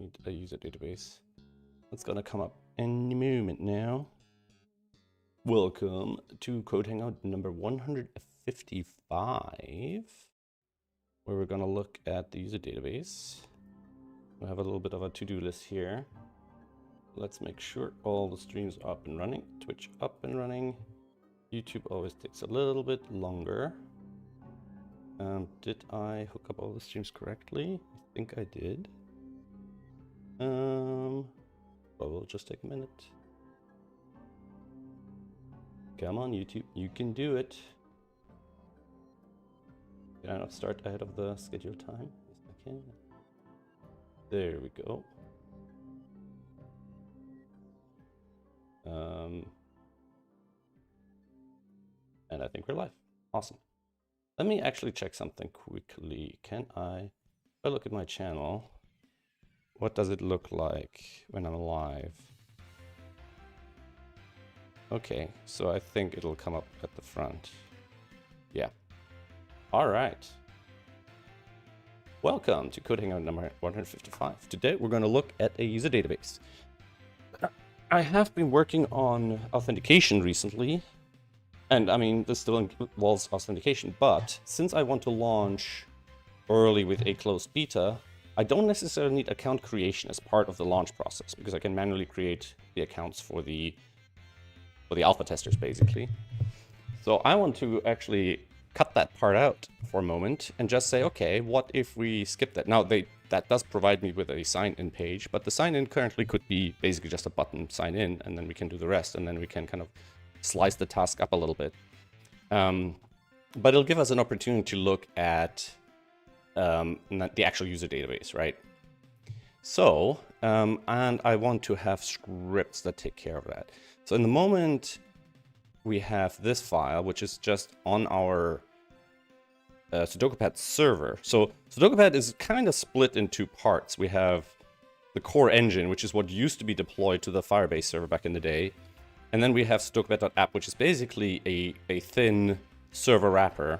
need a user database. That's gonna come up any moment now. Welcome to Code Hangout number 155, where we're gonna look at the user database. We have a little bit of a to-do list here. Let's make sure all the streams are up and running. Twitch up and running. YouTube always takes a little bit longer. Did I hook up all the streams correctly? I think I did. But we'll just take a minute. Come on, YouTube, you can do it. Can I not start ahead of the scheduled time? Yes, I can. There we go. And I think we're live. Awesome. Let me actually check something quickly. Can I, if I look at my channel, what does it look like when I'm live? Okay, so I think it'll come up at the front. Yeah. All right. Welcome to Code Hangout number 155. Today we're going to look at a user database. I have been working on authentication recently. And I mean, this still involves authentication, but since I want to launch early with a closed beta, I don't necessarily need account creation as part of the launch process because I can manually create the accounts for the alpha testers, basically. So I want to actually cut that part out for a moment and just say, okay, what if we skip that? Now, that does provide me with a sign-in page, but the sign-in currently could be basically just a button sign in, and then we can do the rest, and then we can kind of slice the task up a little bit. But it'll give us an opportunity to look at the actual user database, right? So, and I want to have scripts that take care of that. So in the moment, we have this file, which is just on our SudokuPad server. So SudokuPad is kind of split in two parts. We have the core engine, which is what used to be deployed to the Firebase server back in the day. And then we have SudokuPad.app, which is basically a thin server wrapper,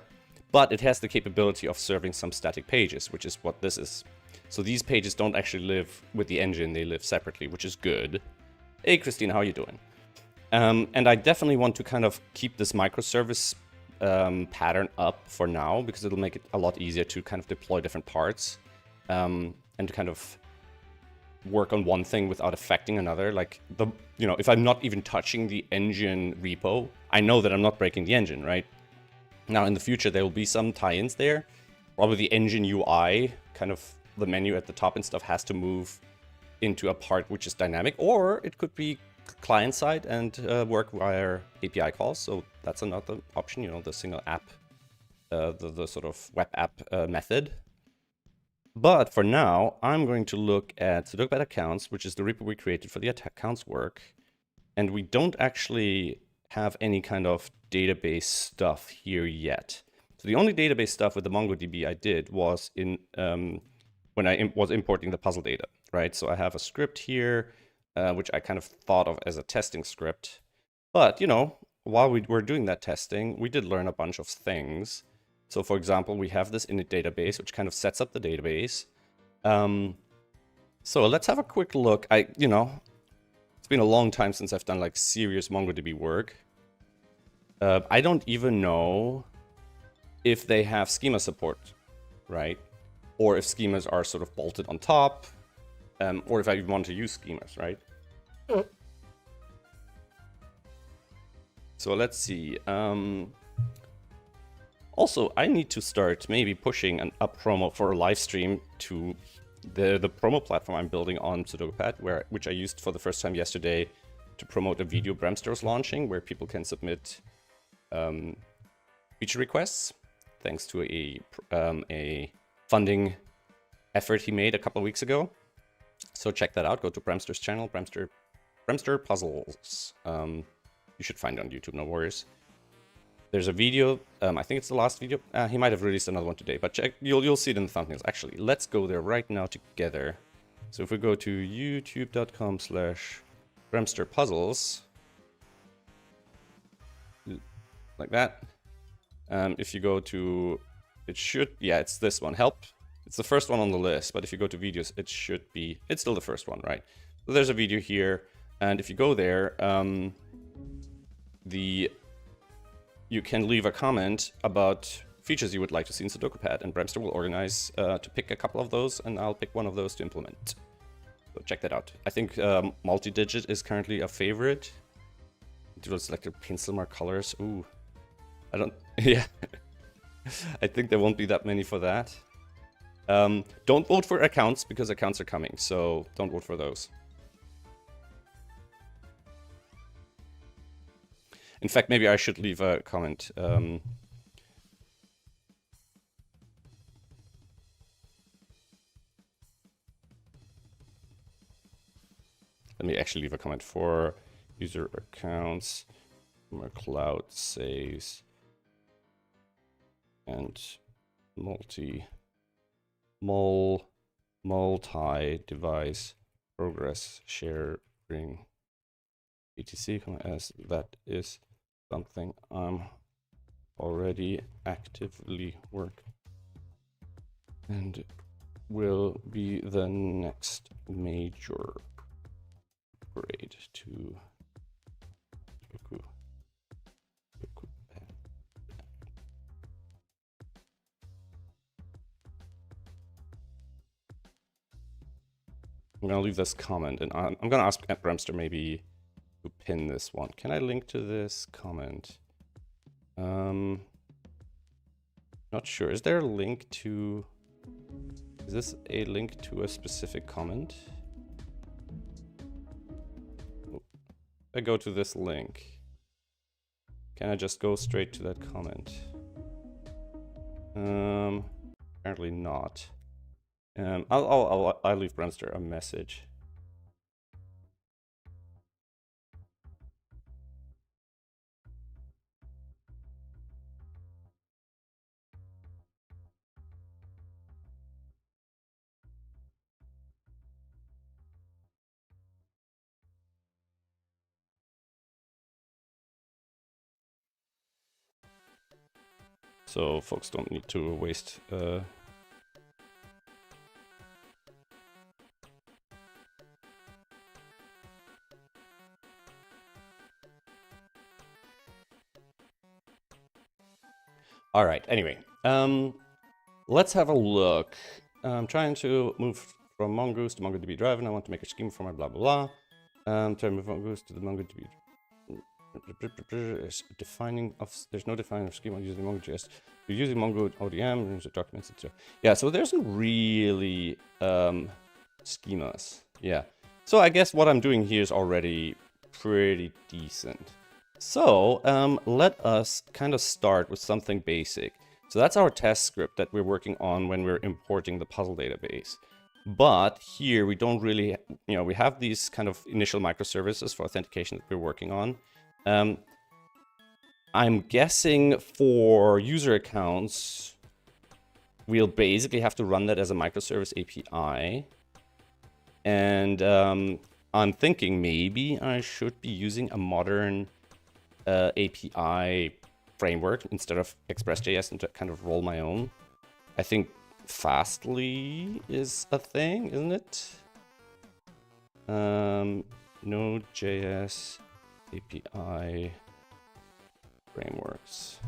but it has the capability of serving some static pages, which is what this is. So these pages don't actually live with the engine, they live separately, which is good. Hey, Christine, how are you doing? And I definitely want to kind of keep this microservice pattern up for now, because it'll make it a lot easier to kind of deploy different parts and to kind of work on one thing without affecting another. Like, if I'm not even touching the engine repo, I know that I'm not breaking the engine, right? Now, in the future, there will be some tie-ins there. Probably the engine UI, kind of the menu at the top and stuff, has to move into a part which is dynamic, or it could be client-side and work via API calls. So that's another option, the single app, the sort of web app method. But for now, I'm going to look at SudokuPad accounts, which is the repo we created for the accounts work. And we don't actually have any kind of database stuff here yet. So the only database stuff with the MongoDB I did was in when I was importing the puzzle data, right? So I have a script here, which I kind of thought of as a testing script. But, while we were doing that testing, we did learn a bunch of things. So for example, we have this init database, which kind of sets up the database. So let's have a quick look. It's been a long time since I've done like serious MongoDB work. I don't even know if they have schema support, right? Or if schemas are sort of bolted on top, or if I even want to use schemas, right? So let's see. Also, I need to start maybe pushing a promo for a live stream to the promo platform I'm building on SudokuPad, which I used for the first time yesterday to promote a video Bremster is launching, where people can submit feature requests, thanks to a funding effort he made a couple of weeks ago. So check that out. Go to Bremster's channel, Bremster Puzzles. You should find it on YouTube, no worries. There's a video, I think it's the last video. He might have released another one today, but check, you'll see it in the thumbnails. Actually, let's go there right now together. So if we go to youtube.com/BremsterPuzzles, like that. If you go to, it's this one, help. It's the first one on the list, but if you go to videos, it should be, it's still the first one, right? So there's a video here, and if you go there, you can leave a comment about features you would like to see in SudokuPad, and Bremster will organize to pick a couple of those, and I'll pick one of those to implement. So check that out. I think multi-digit is currently a favorite. Do those selected pencil mark colors. Ooh, I don't. Yeah, I think there won't be that many for that. Don't vote for accounts because accounts are coming, so don't vote for those. In fact, maybe I should leave a comment. Let me actually leave a comment for user accounts, cloud saves, and multi-device progress sharing etc. as that is something I'm already actively work and will be the next major upgrade to SudokuPad. I'm gonna leave this comment, and I'm gonna ask Bremster maybe to pin this one. Can I link to this comment? Not sure. Is there a link to? Is this a link to a specific comment? I go to this link. Can I just go straight to that comment? Apparently not. I'll leave Bremster a message. So folks don't need to waste All right, anyway, let's have a look. I'm trying to move from Mongoose to MongoDB Drive, and I want to make a schema for my blah blah blah. Try to move Mongoose to the MongoDB. Defining of there's no defining of schema using MongoJS. You're using Mongo ODM, there's documents, etc. Yeah, so there's really schemas. Yeah, so I guess what I'm doing here is already pretty decent. So let us kind of start with something basic. So that's our test script that we're working on when we're importing the puzzle database. But here we don't really, we have these kind of initial microservices for authentication that we're working on. I'm guessing for user accounts, we'll basically have to run that as a microservice API. And I'm thinking maybe I should be using a modern API framework instead of Express.js and to kind of roll my own. I think Fastly is a thing, isn't it? Node.js API frameworks.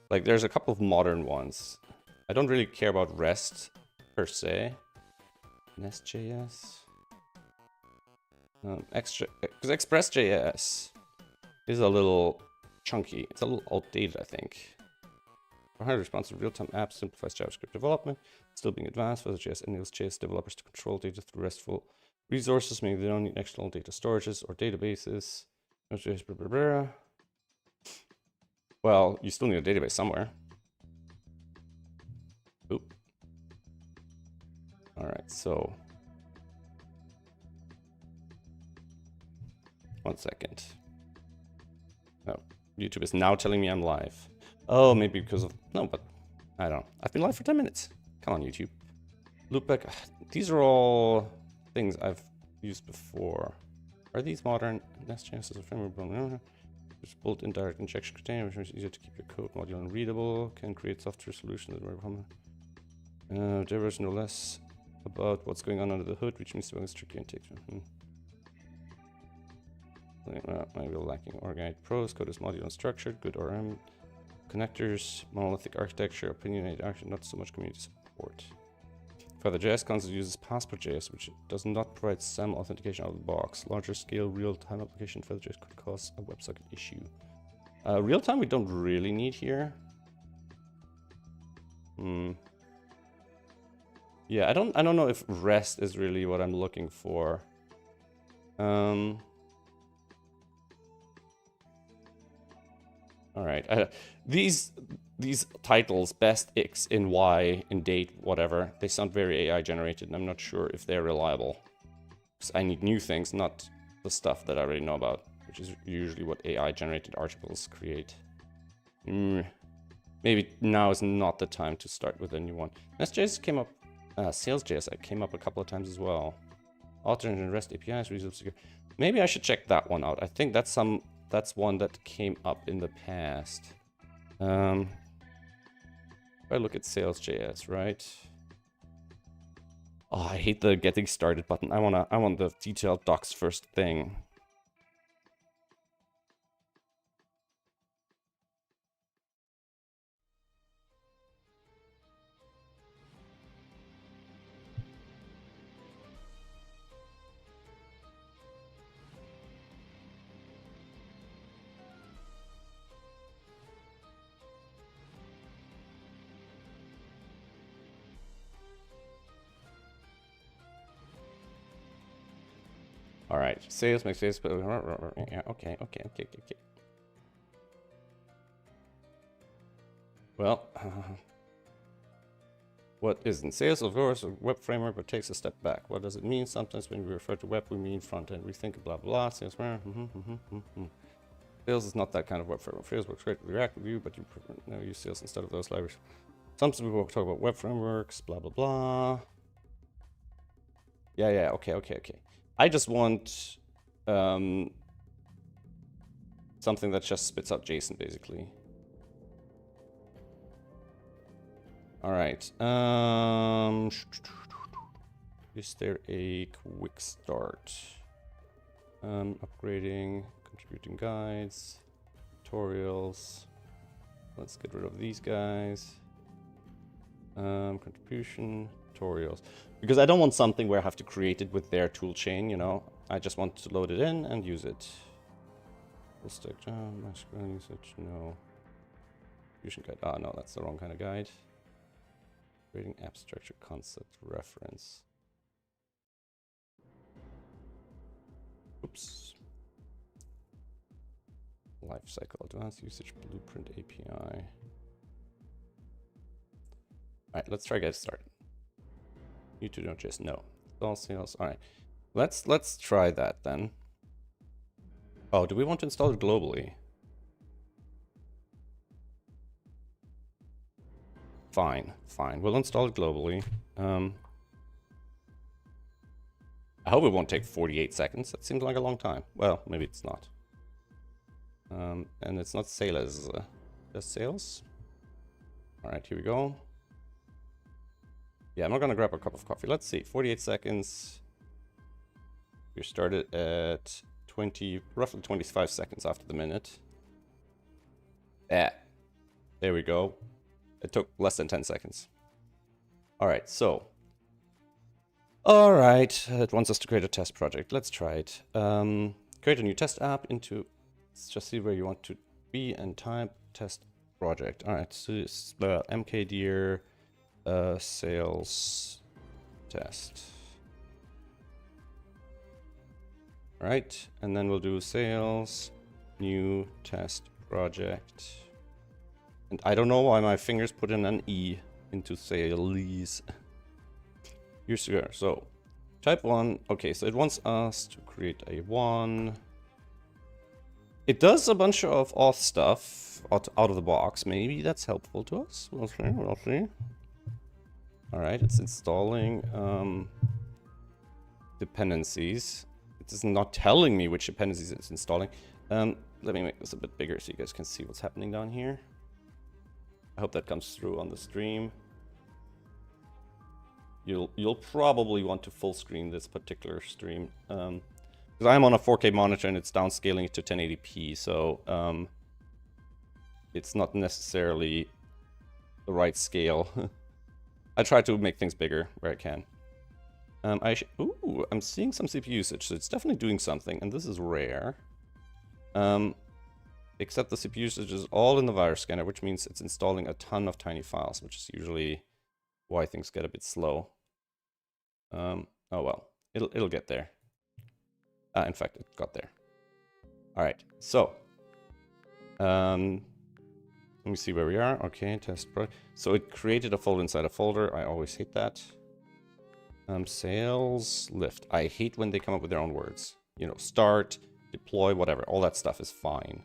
Like there's a couple of modern ones. I don't really care about REST per se. Nest.js. Because Express.js is a little chunky. It's a little outdated, I think. For highly responsive real-time apps, simplifies JavaScript development, still being advanced. Fuzzy.js enables JS developers to control data through RESTful resources, meaning they don't need external data storages or databases. Node.js, blah, blah, blah. Well, you still need a database somewhere. Oop. All right, so 1 second. Oh, YouTube is now telling me I'm live. Oh, maybe because of... No, but I don't know. I've been live for 10 minutes. Come on, YouTube. Loopback. These are all things I've used before. Are these modern? Nest.js is a framework. Just built-in direct injection container, which makes it easier to keep your code module unreadable. Can create software solutions that work. There was no less about what's going on under the hood, which means debugging is tricky and takes. Maybe lacking organized prose, code is modular and structured, good ORM, connectors, monolithic architecture, opinionated architecture, not so much community support. Further, JS console uses Passport.js, which does not provide SAM authentication out of the box. Larger scale real-time application for JS could cause a WebSocket issue. Real-time we don't really need here. Yeah, I don't know if REST is really what I'm looking for. All right, these titles, best X in Y, in date, whatever, they sound very AI generated, and I'm not sure if they're reliable. Because I need new things, not the stuff that I already know about, which is usually what AI generated articles create. Maybe now is not the time to start with a new one. Nest.js came up, Sales.js came up a couple of times as well. Alternate and REST APIs, reasonable secure. Maybe I should check that one out. I think that's one that came up in the past. If I look at Sales.js, right? Oh, I hate the getting started button. I want the detailed docs first thing. All right, sales makes sales, but yeah, okay. Well, what isn't sales, of course, a web framework, but takes a step back. What does it mean? Sometimes when we refer to web, we mean front end. We think blah blah. Sales, Sales is not that kind of web framework. Sales works great with React with Vue, but you use Sales instead of those libraries. Sometimes people talk about web frameworks, blah blah blah. Yeah, okay. I just want something that just spits out JSON, basically. All right. Is there a quick start? Upgrading, contributing guides, tutorials. Let's get rid of these guys. Contribution, tutorials. Because I don't want something where I have to create it with their toolchain, you know. I just want to load it in and use it. Full stack Java, MySQL usage, no. Contribution guide, ah no, that's the wrong kind of guide. Creating app structure concept reference. Oops. Lifecycle advanced usage blueprint API. All right, let's try get started. You two don't just know. All sales. All right, let's try that then. Oh, do we want to install it globally? Fine. We'll install it globally. I hope it won't take 48 seconds. That seems like a long time. Well, maybe it's not. And it's not sales. Just sales. All right, here we go. Yeah, I'm not gonna grab a cup of coffee. Let's see, 48 seconds. We started at roughly 25 seconds after the minute. There we go. It took less than 10 seconds. All right, so. All right, it wants us to create a test project. Let's try it. Create a new test app into, let's just see where you want to be and type test project. All right, so it's mkdir sales test. All right, and then we'll do sales new test project. And I don't know why my fingers put in an E into sales. Here's here. So type 1. Okay, so it wants us to create a 1. It does a bunch of auth stuff out of the box. Maybe that's helpful to us. We'll see. All right, it's installing dependencies. It is not telling me which dependencies it's installing. Let me make this a bit bigger so you guys can see what's happening down here. I hope that comes through on the stream. you'll probably want to full screen this particular stream. Because I'm on a 4K monitor and it's downscaling it to 1080p, so it's not necessarily the right scale. I try to make things bigger where I can. Ooh, I'm seeing some CPU usage, so it's definitely doing something, and this is rare. Except the CPU usage is all in the virus scanner, which means it's installing a ton of tiny files, which is usually why things get a bit slow. Oh well, it'll get there. In fact, it got there. All right, so let me see where we are. Okay, test pro. So it created a folder inside a folder. I always hate that. Sales lift. I hate when they come up with their own words. You know, start, deploy, whatever. All that stuff is fine.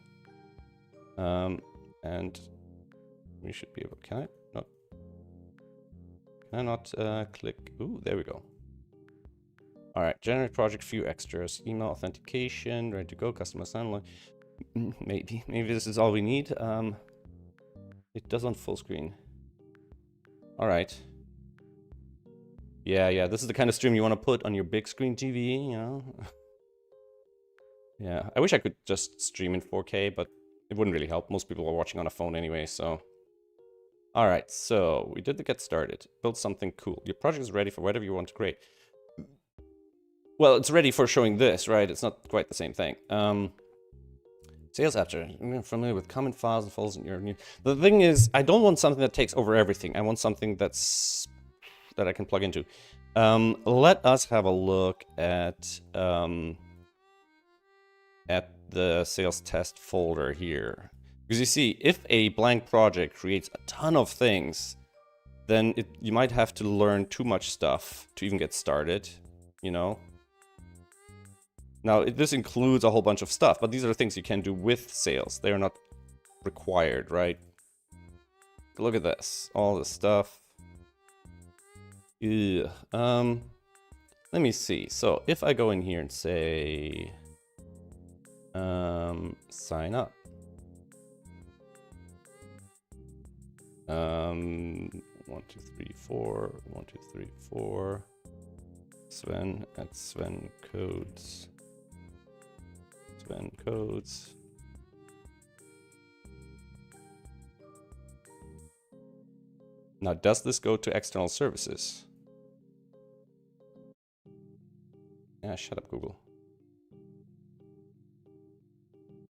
And we should be able. Can I not? Can I not click? Ooh, there we go. All right, generate project, few extras, email authentication, ready to go, customer sign. Maybe this is all we need. It does on full screen. All right. Yeah, this is the kind of stream you want to put on your big screen TV, you know? Yeah, I wish I could just stream in 4K, but it wouldn't really help. Most people are watching on a phone anyway, so. All right, so we did the get started. Build something cool. Your project is ready for whatever you want to create. Well, it's ready for showing this, right? It's not quite the same thing. Sales after. I'm familiar with common files and folders in your new. The thing is, I don't want something that takes over everything. I want something that I can plug into. Let us have a look at the sales test folder here. Because you see, if a blank project creates a ton of things, then you might have to learn too much stuff to even get started, you know? Now, this includes a whole bunch of stuff, but these are things you can do with sales. They are not required, right? Look at this. All this stuff. Yeah. Let me see. So, if I go in here and say... sign up. 1, 2, 3, 4. 1, 2, 3, 4. Sven at Sven Codes. Sven Codes. Now, does this go to external services? Yeah, shut up, Google.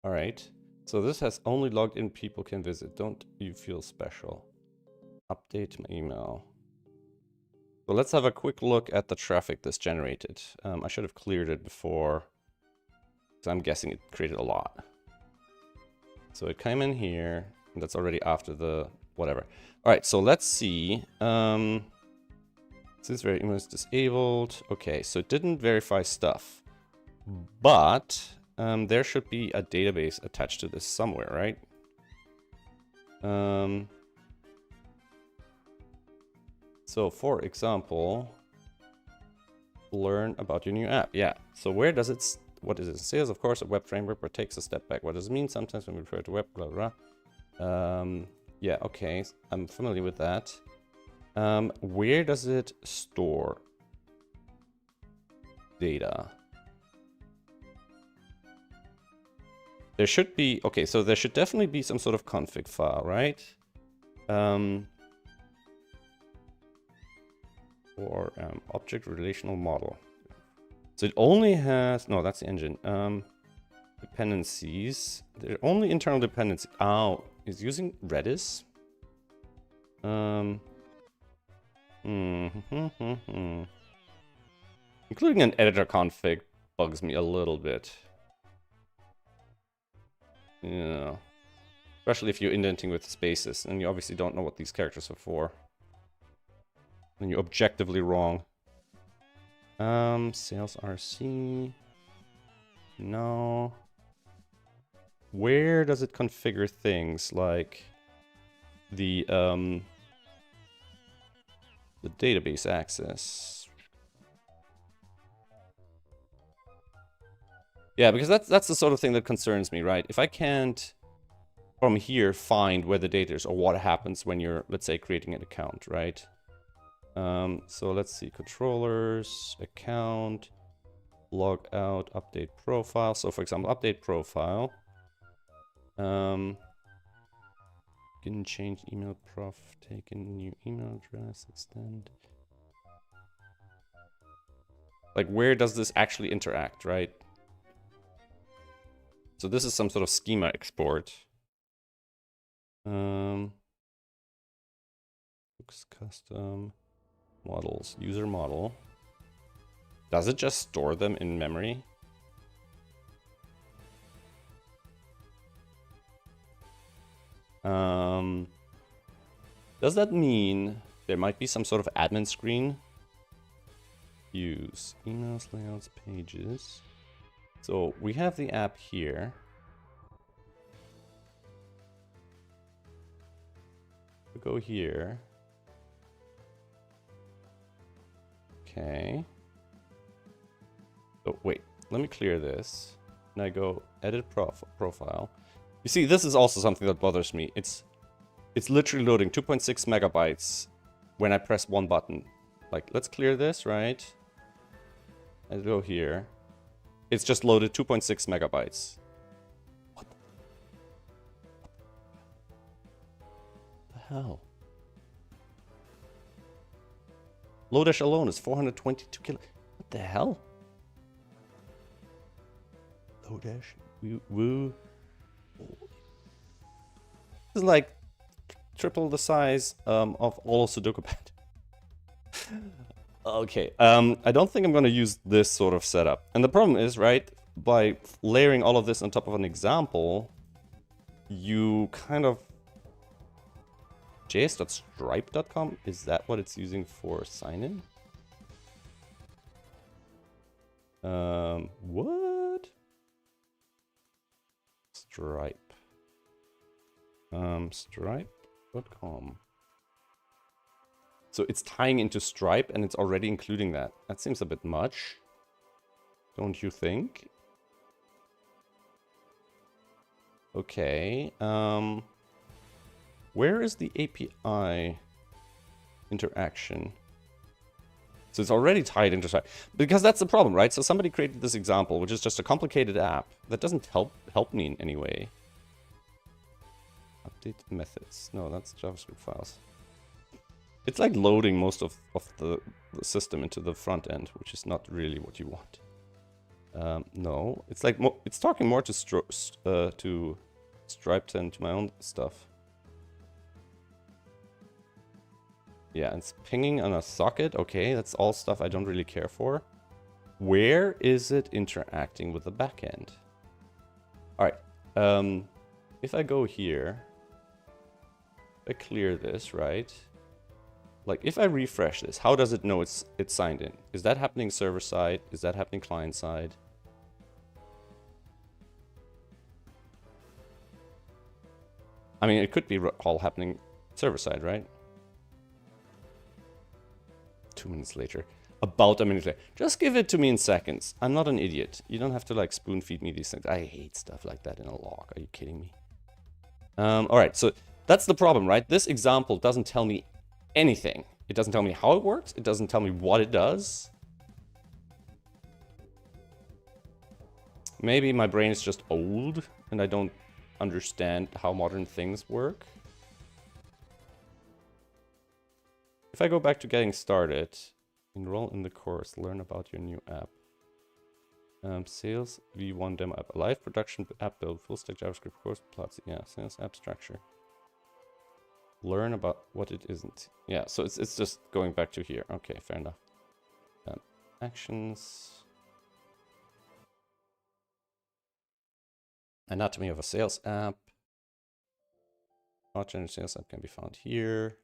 All right. So this has only logged in people can visit. Don't you feel special? Update my email. So let's have a quick look at the traffic this generated. I should have cleared it before, because I'm guessing it created a lot. So it came in here, and that's already after the whatever. All right, so let's see. Since very email is disabled. Okay, so it didn't verify stuff, but there should be a database attached to this somewhere, right? So for example, learn about your new app. Yeah. So where does it? What is it? Sales, of course, a web framework, but takes a step back. What does it mean? Sometimes when we refer to web, blah blah. Yeah. Okay. I'm familiar with that. Where does it store data? There should be, okay, so there should definitely be some sort of config file, right? Or object relational model. So it only has, no, that's the engine. Dependencies. They're only internal dependencies. Oh, is using Redis? Including an editor config bugs me a little bit. Yeah. Especially if you're indenting with spaces, and you obviously don't know what these characters are for. And you're objectively wrong. Sales RC. No. Where does it configure things like the database access? Yeah, because that's the sort of thing that concerns me, right? If I can't from here find where the data is or what happens when you're, let's say, creating an account, right? So let's see, controllers, account, log out, update profile. So for example, update profile. Can change email prof, take in new email address, extend. Like, where does this actually interact, right? So this is some sort of schema export. Books, custom, models, user model. Does it just store them in memory? Does that mean there might be some sort of admin screen? Use emails, layouts, pages. So we have the app here. We go here. Okay. Oh, wait. Let me clear this. And I go edit profile. You see, this is also something that bothers me. It's literally loading 2.6 megabytes when I press one button. Like, let's clear this, right? I go here. It's just loaded 2.6 megabytes. What the hell? Lodash alone is 422 kilo. What the hell? Lodash, woo. This is like triple the size of all of SudokuPad. Okay, I don't think I'm going to use this sort of setup. And the problem is, right, by layering all of this on top of an example, you kind of... js.stripe.com, is that what it's using for sign-in? What? Stripe. Stripe.com. So it's tying into Stripe and it's already including that. That seems a bit much. Don't you think? Okay. Where is the API interaction? So it's already tied into Stripe. Because that's the problem, right? So somebody created this example, which is just a complicated app that doesn't help me in any way. Update methods. No, that's JavaScript files. It's like loading most of the system into the front end, which is not really what you want. No, it's like it's talking more to Stripe than to my own stuff. Yeah, it's pinging on a socket. Okay, that's all stuff I don't really care for. Where is it interacting with the backend? All right. If I go here, I clear this, right? Like, if I refresh this, how does it know it's signed in? Is that happening server side? Is that happening client side? I mean, it could be all happening server side, right? 2 minutes later. About a minute later. Just give it to me in seconds. I'm not an idiot. You don't have to, like, spoon feed me these things. I hate stuff like that in a log. Are you kidding me? Alright, so that's the problem, right? This example doesn't tell me anything. It doesn't tell me how it works. It doesn't tell me what it does. Maybe my brain is just old and I don't understand how modern things work. If I go back to getting started, enroll in the course, learn about your new app. Sales V1 demo app, live production app build, full stack JavaScript course plots. Yeah, sales app structure. Learn about what it isn't. Yeah, so it's just going back to here. Okay, fair enough. Actions. Anatomy of a sales app. Not general sales app can be found here.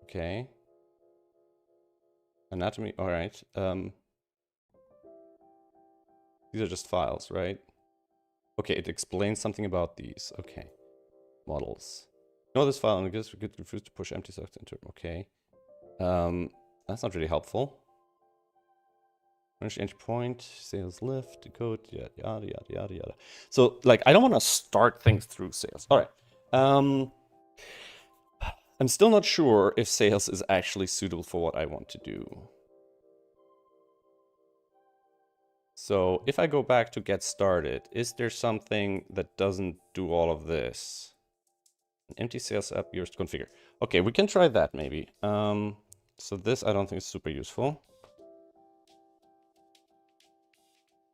Okay. Anatomy, all right. These are just files, right? Okay, it explains something about these. Okay. Models. Know this file and it gets refused to push empty stuff into it. Okay. That's not really helpful. Entry point, sales lift, code, yada yada yada yada yada. So, like, I don't want to start things through sales. All right. I'm still not sure if sales is actually suitable for what I want to do. So if I go back to get started, is there something that doesn't do all of this? An empty sales app, yours to configure. Okay, we can try that maybe. So this I don't think is super useful.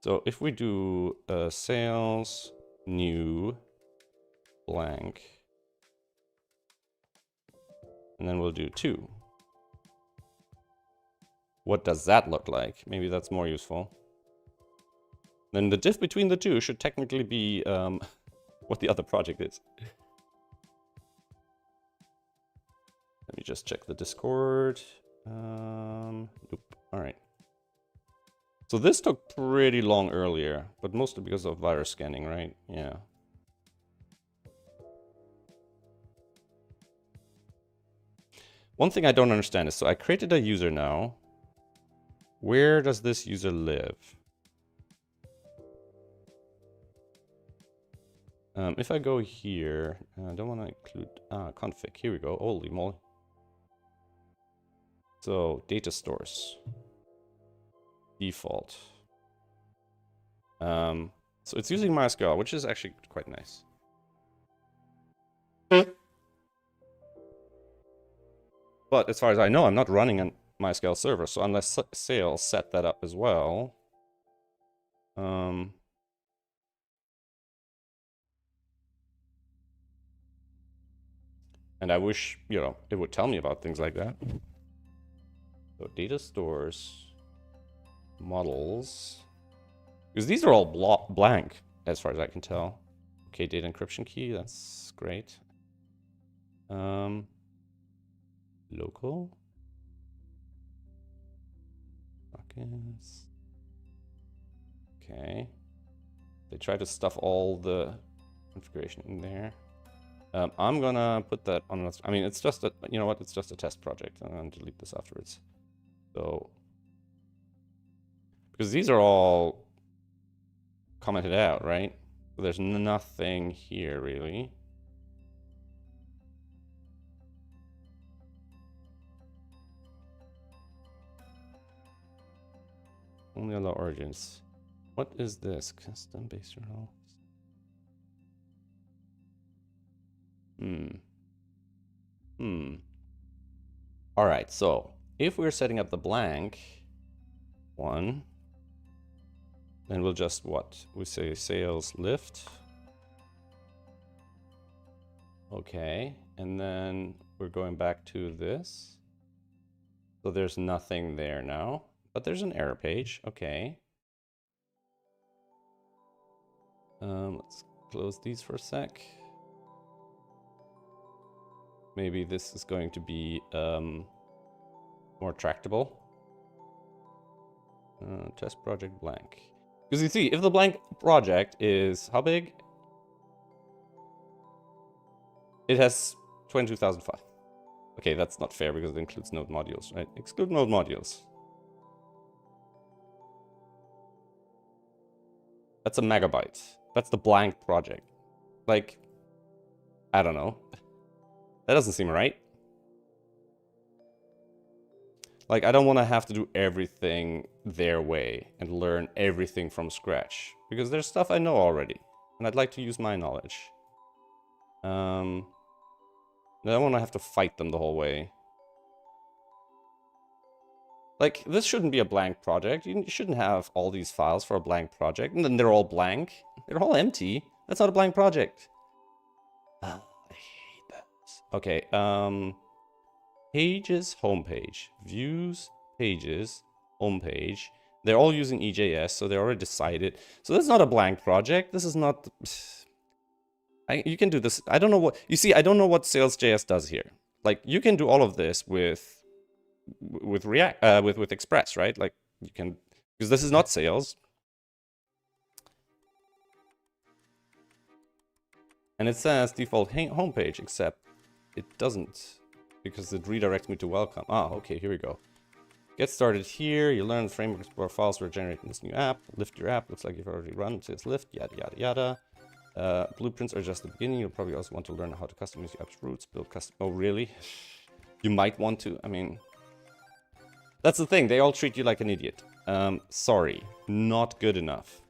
So if we do sales new blank, and then we'll do 2. What does that look like? Maybe that's more useful. Then the diff between the two should technically be what the other project is. Let me just check the Discord. Nope. All right. So this took pretty long earlier, but mostly because of virus scanning, right? Yeah. One thing I don't understand is, so I created a user now. Where does this user live? If I go here, I don't want to include config. Here we go. Holy moly. So data stores. Default. So it's using MySQL, which is actually quite nice. But as far as I know, I'm not running a MySQL server, so unless sales set that up as well. And I wish, you know, it would tell me about things like that. So data stores, models, because these are all blank as far as I can tell. Okay, data encryption key, that's great. Local. Buckets. Okay. They try to stuff all the configuration in there. I'm gonna put that on. I mean, it's just a, you know what? It's just a test project. I'm gonna delete this afterwards. So, because these are all commented out, right? So there's nothing here really. Only allow origins. What is this? Custom base URL. All right, so if we're setting up the blank one, then we'll just what? We say sales lift. Okay, and then we're going back to this. So there's nothing there now, but there's an error page. Okay. Let's close these for a sec. Maybe this is going to be more tractable. Test project blank. Because you see, if the blank project is how big? It has 22,005. Okay, that's not fair because it includes node modules, right? Exclude node modules. That's a megabyte. That's the blank project. Like, I don't know. That doesn't seem right. Like, I don't want to have to do everything their way and learn everything from scratch. Because there's stuff I know already. And I'd like to use my knowledge. I don't want to have to fight them the whole way. Like, this shouldn't be a blank project. You shouldn't have all these files for a blank project. And then they're all blank. They're all empty. That's not a blank project. I hate those. Okay, pages, homepage. Views, pages, homepage. They're all using EJS, so they're already decided. So that's not a blank project. This is not... you can do this. I don't know what... You see, I don't know what Sales.js does here. Like, you can do all of this with React, with Express, right? Like, you can... Because this is not sales. And it says default homepage, except it doesn't, because it redirects me to welcome. Ah, okay, here we go. Get started here. You learn the framework explore files for generating this new app. Lift your app. Looks like you've already run. It says lift, yada, yada, yada. Blueprints are just the beginning. You'll probably also want to learn how to customize your app's roots, build custom. Oh, really? You might want to. I mean, that's the thing. They all treat you like an idiot. Sorry, not good enough.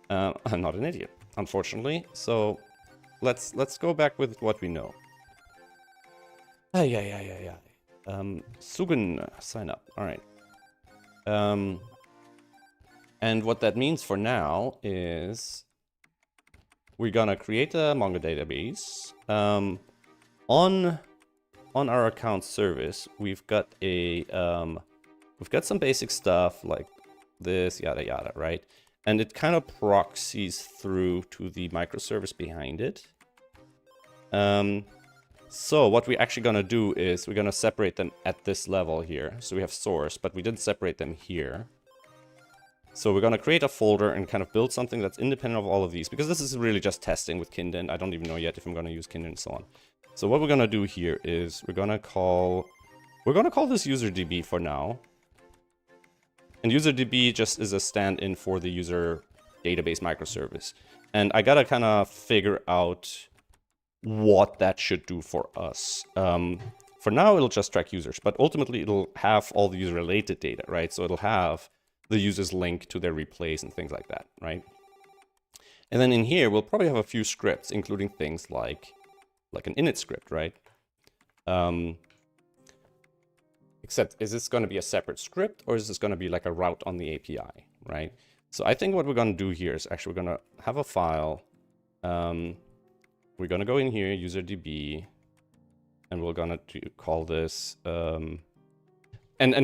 I'm not an idiot, unfortunately. So let's go back with what we know. Sugun, sign up. All right. And what that means for now is we're gonna create a Mongo database. On our account service, we've got some basic stuff like this, yada yada, right? And it kind of proxies through to the microservice behind it. So what we're actually gonna do is we're gonna separate them at this level here. So we have source, but we didn't separate them here. So we're gonna create a folder and kind of build something that's independent of all of these, because this is really just testing with Kindle. I don't even know yet if I'm gonna use Kindle and so on. So what we're gonna do here is we're gonna call this UserDB for now. And UserDB just is a stand-in for the user database microservice. And I gotta kind of figure out what that should do for us. For now, it'll just track users, but ultimately it'll have all the user-related data, right? So it'll have the user's link to their replays and things like that, right? And then in here, we'll probably have a few scripts, including things like an init script, right? Except, is this going to be a separate script, or is this going to be like a route on the API, right? So I think what we're going to do here is actually we're going to have a file. We're going to go in here, UserDB, and we're going to call this... And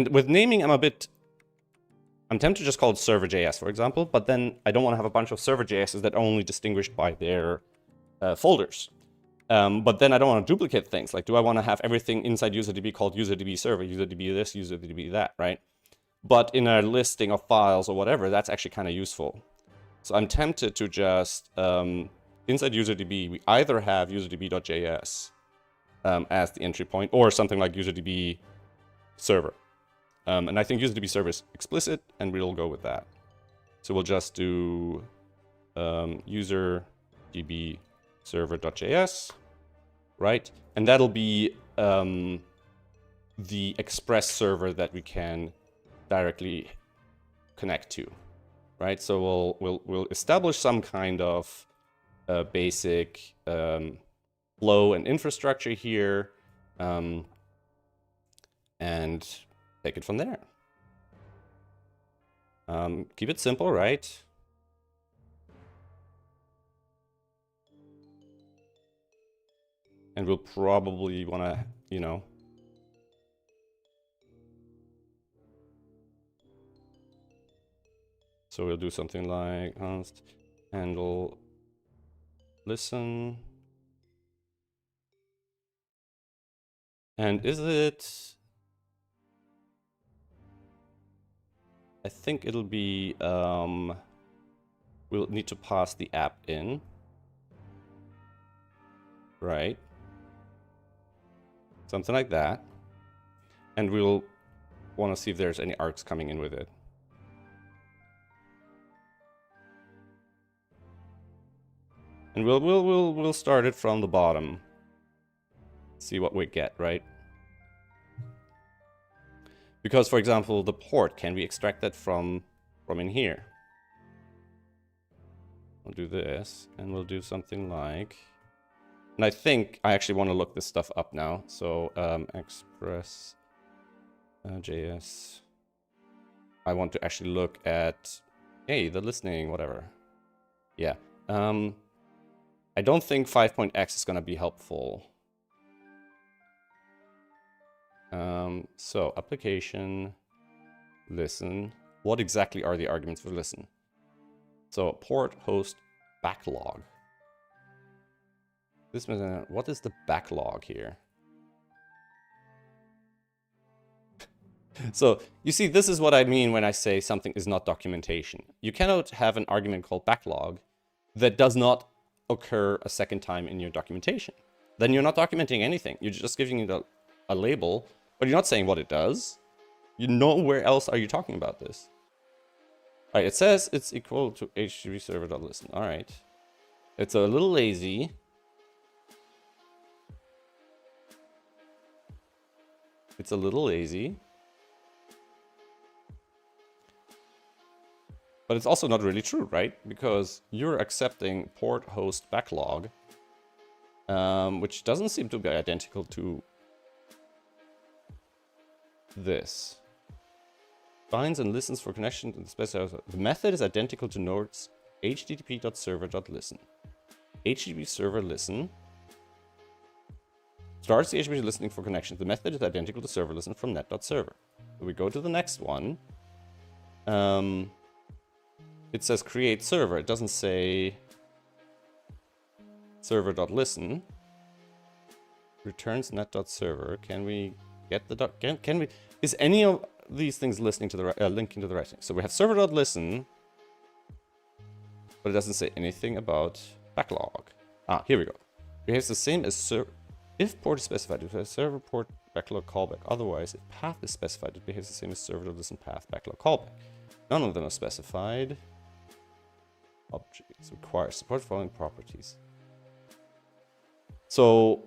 with naming, I'm tempted to just call it server.js, for example, but then I don't want to have a bunch of server.js that are only distinguished by their folders. But then I don't want to duplicate things. Like, do I want to have everything inside UserDB called UserDB server, UserDB this, UserDB that, right? But in a listing of files or whatever, that's actually kind of useful. So I'm tempted to just, inside UserDB, we either have UserDB.js as the entry point, or something like UserDB server. And I think UserDB server is explicit, and we'll go with that. So we'll just do UserDB server.js, right? And that'll be the Express server that we can directly connect to, right? So we'll establish some kind of basic flow and infrastructure here, and take it from there. Keep it simple, right? And we'll probably want to, so we'll do something like const handle listen. And is it... I think it'll be, we'll need to pass the app in. Right. Something like that. And we'll want to see if there's any arcs coming in with it. And we'll start it from the bottom. See what we get, right? Because, for example, the port, can we extract that from in here? We'll do this, and we'll do something like... And I think I actually want to look this stuff up now. So, Express JS. I want to actually look at, hey, the listening, whatever. Yeah. I don't think 5.x is going to be helpful. So, application, listen. What exactly are the arguments for listen? So, port, host, backlog. What is the backlog here? So, you see, this is what I mean when I say something is not documentation. You cannot have an argument called backlog that does not occur a second time in your documentation. Then you're not documenting anything. You're just giving it a label, but you're not saying what it does. You know, where else are you talking about this? All right, it says it's equal to HTTP server.listen. All right. It's a little lazy. It's a little lazy. But it's also not really true, right? Because you're accepting port host backlog, which doesn't seem to be identical to this. Finds and listens for connection to the specifier. The method is identical to Node's http.server.listen. HTTP server listen starts the HTTP listening for connection. The method is identical to server listen from net.server. So we go to the next one. It says create server. It doesn't say server.listen. Returns net.server. Can we get the can we? Is any of these things listening to the linking to the right thing? So we have server.listen, but it doesn't say anything about backlog. Ah, here we go. Behaves the same as if port is specified. If a server port backlog callback. Otherwise, if path is specified, it behaves the same as server.listen path backlog callback. None of them are specified. Objects require support following properties. So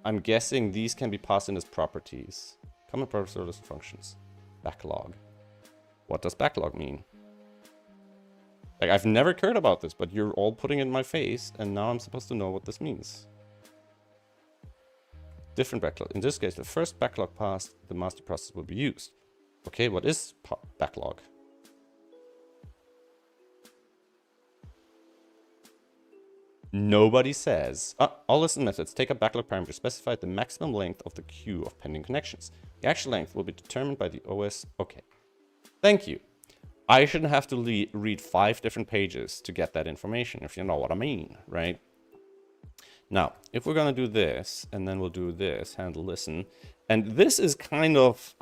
I'm guessing these can be passed in as properties. Common purpose serverless functions. Backlog. What does backlog mean? Like, I've never cared about this, but you're all putting it in my face, and now I'm supposed to know what this means. Different backlog. In this case, the first backlog passed, the master process will be used. Okay, what is backlog? Nobody says. All listen methods take a backlog parameter, specify the maximum length of the queue of pending connections. The actual length will be determined by the OS. Okay. Thank you. I shouldn't have to read 5 different pages to get that information, if you know what I mean, right? Now, if we're going to do this, and then we'll do this, handle listen. And this is kind of,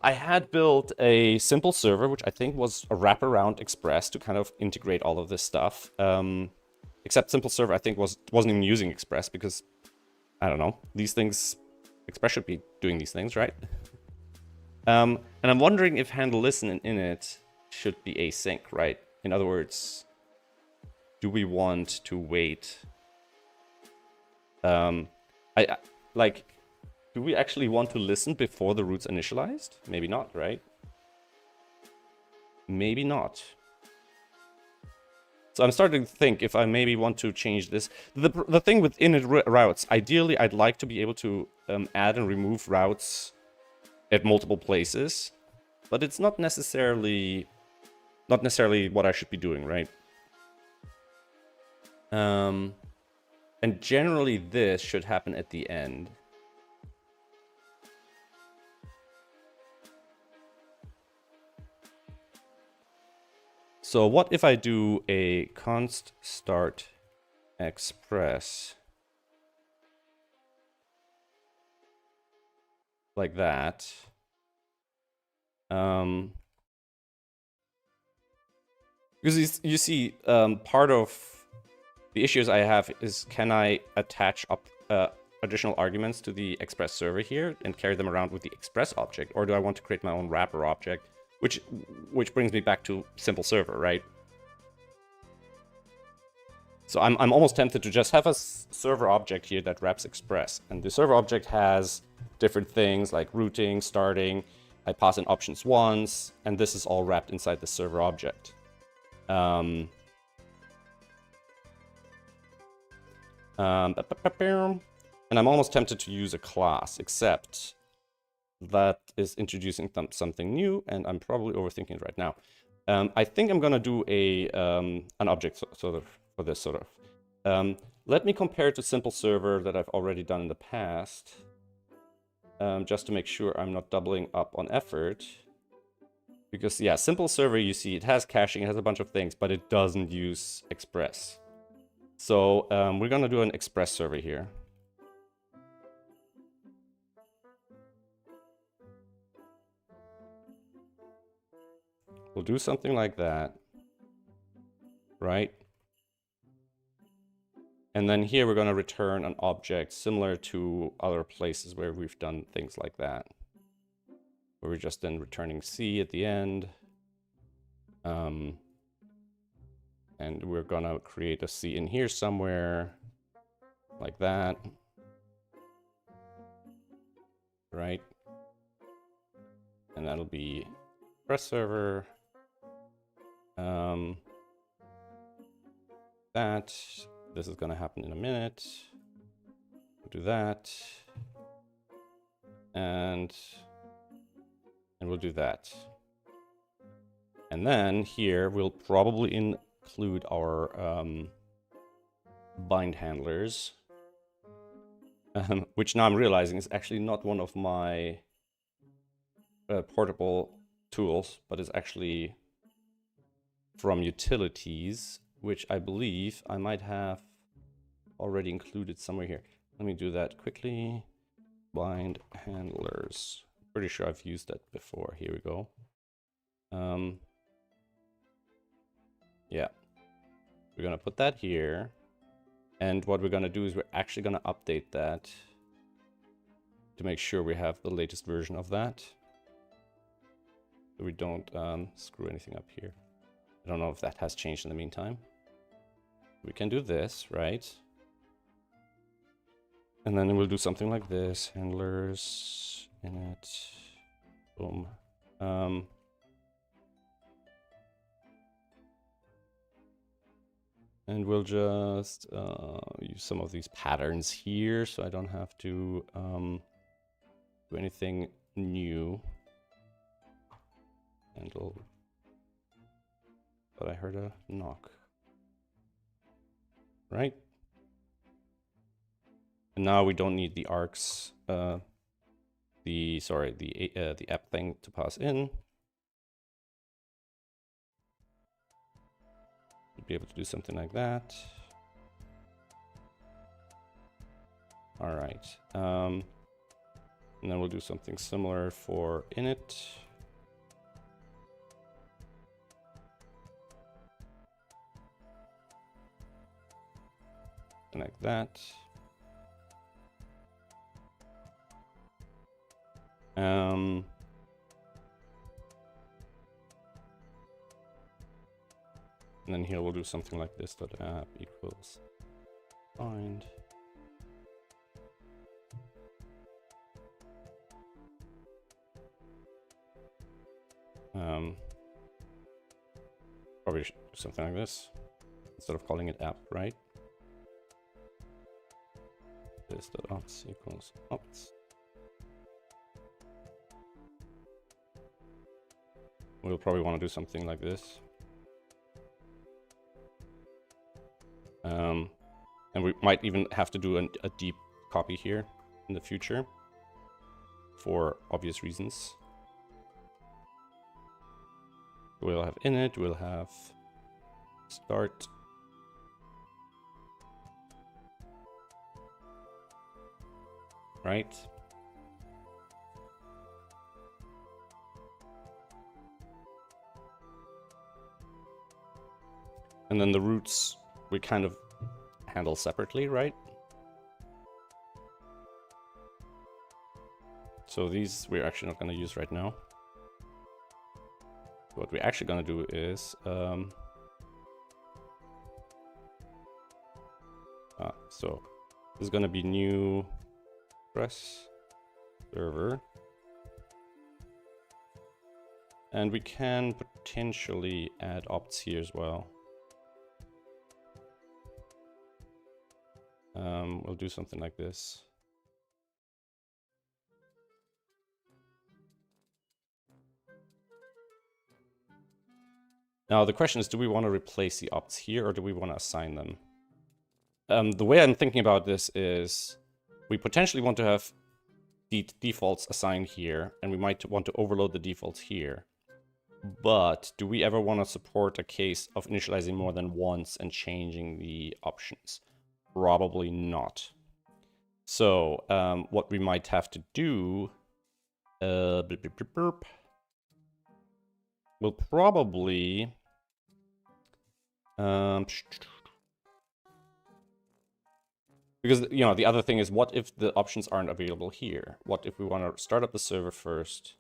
I had built a simple server, which I think was a wraparound Express to kind of integrate all of this stuff. Except simple server, I think, wasn't even using Express because, I don't know, these things, Express should be doing these things, right? And I'm wondering if handle listen and init should be async, right? In other words, do we want to wait? Do we actually want to listen before the root's initialized? Maybe not, right? Maybe not. So I'm starting to think if I maybe want to change this. The thing with init routes, ideally I'd like to be able to add and remove routes at multiple places, but it's not necessarily what I should be doing, right? And generally this should happen at the end. So what if I do a const start express like that? Because you see, part of the issues I have is, can I attach up additional arguments to the express server here and carry them around with the express object, or do I want to create my own wrapper object? Which brings me back to simple server, right? So I'm almost tempted to just have a server object here that wraps express, and the server object has different things like routing, starting. I pass in options once, and this is all wrapped inside the server object. And I'm almost tempted to use a class, except that is introducing something new, and I'm probably overthinking it right now. I think I'm gonna do an object sort of for this sort of. Let me compare it to simple server that I've already done in the past, just to make sure I'm not doubling up on effort. Because yeah, simple server, you see, it has caching, it has a bunch of things, but it doesn't use Express. So we're gonna do an Express server here. We'll do something like that, right? And then here we're going to return an object similar to other places where we've done things like that, where we're just then returning C at the end. And we're gonna create a C in here somewhere, like that. Right? And that'll be press server. This is gonna happen in a minute. We'll do that. And we'll do that. And then here we'll probably include our bind handlers, which now I'm realizing is actually not one of my portable tools, but is actually from utilities, which I believe I might have already included somewhere here. Let me do that quickly. Bind handlers. Pretty sure I've used that before. Here we go. Yeah. We're gonna put that here. And what we're gonna do is we're actually gonna update that to make sure we have the latest version of that. So we don't screw anything up here. I don't know if that has changed in the meantime. We can do this, right? And then we'll do something like this. Handlers, init, boom. And we'll just use some of these patterns here so I don't have to do anything new. But I heard a knock. Right? And now we don't need the arcs, the app thing to pass in. We'll be able to do something like that. All right. And then we'll do something similar for init. Like that. And then here we'll do something like this, .app equals bind. Probably should do something like this instead of calling it app, right? This.ops equals ops. We'll probably want to do something like this. And we might even have to do a deep copy here in the future for obvious reasons. We'll have init, we'll have start. Right? And then the roots we kind of handle separately, right? So these we're actually not going to use right now. What we're actually going to do is so this is going to be new press server, and we can potentially add opts here as well. We'll do something like this. Now the question is, do we want to replace the opts here or do we want to assign them? The way I'm thinking about this is we potentially want to have the defaults assigned here, and we might want to overload the defaults here. But do we ever want to support a case of initializing more than once and changing the options? Probably not. So what we might have to do, we'll probably because, you know, the other thing is, what if the options aren't available here? What if we want to start up the server first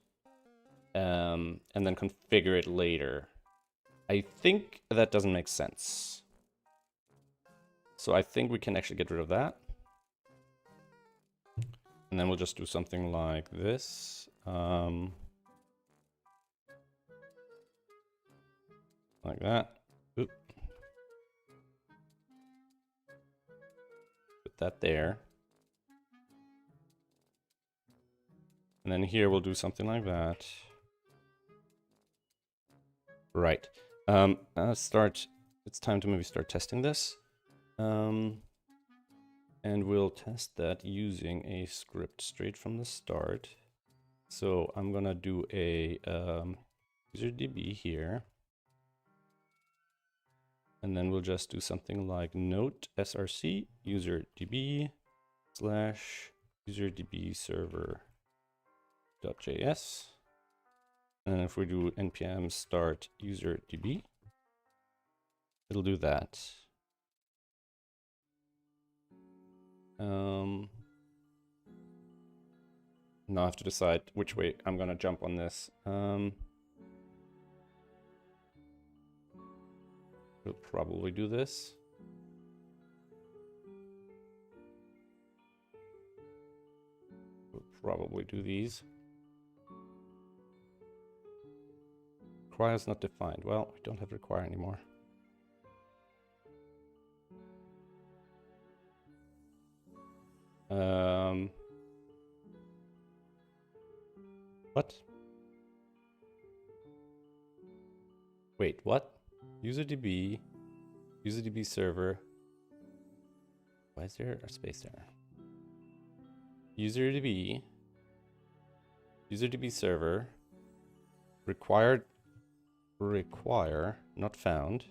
and then configure it later? I think that doesn't make sense. So I think we can actually get rid of that. And then we'll just do something like this. Like that. Oop. Put that there. And then here we'll do something like that. Right. It's time to maybe start testing this. And we'll test that using a script straight from the start. So I'm gonna do a UserDB here. And then we'll just do something like note src UserDB / UserDB server.js. And if we do npm start UserDB, it'll do that. Now I have to decide which way I'm gonna jump on this. We'll probably do this. We'll probably do these. Require is not defined. Well, we don't have require anymore. What? Wait, what? UserDB server. Why is there a space there? UserDB server require not found.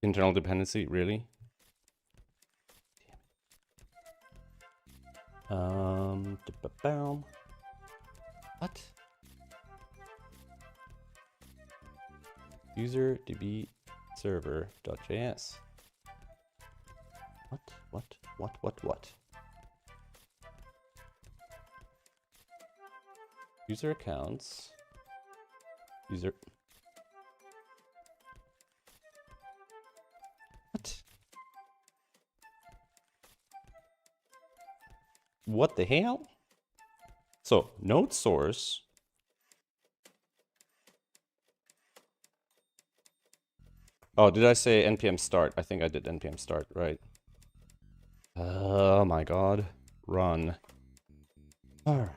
Internal dependency, really? What? UserDB server.js. What? User accounts. What? What the hell? So, node source. Oh, did I say npm start? I think I did npm start, right? Oh my god. Run. Alright.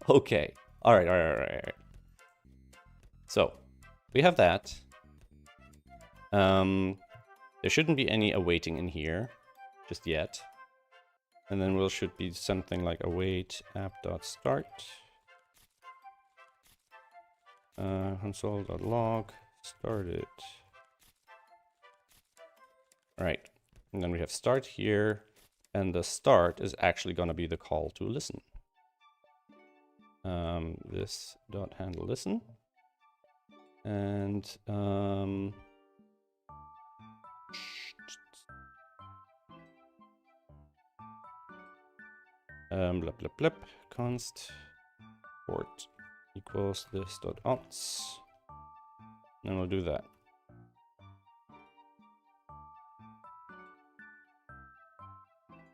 Okay. Alright. So, we have that. There shouldn't be any awaiting in here just yet. And then we'll should be something like await app.start. Console.log started. Right. And then we have start here. And the start is actually going to be the call to listen. This dot handle listen. And blip const port equals this dot onts, and we'll do that.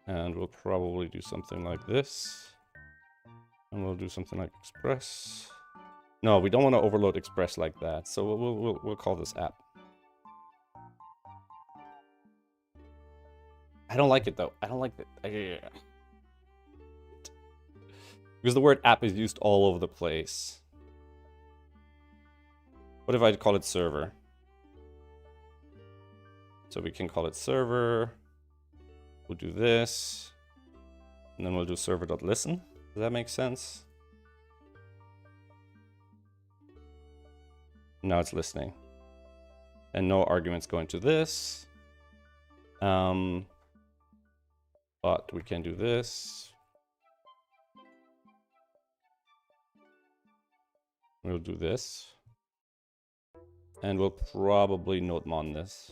And we'll probably do something like this, and we'll do something like express. No, we don't want to overload express like that, so we'll call this app. I don't like it though. I don't like it. Because the word app is used all over the place. What if I call it server? So we can call it server. We'll do this. And then we'll do server.listen. Does that make sense? Now it's listening. And no arguments going to this. But we can do this. We'll do this. And we'll probably nodemon this.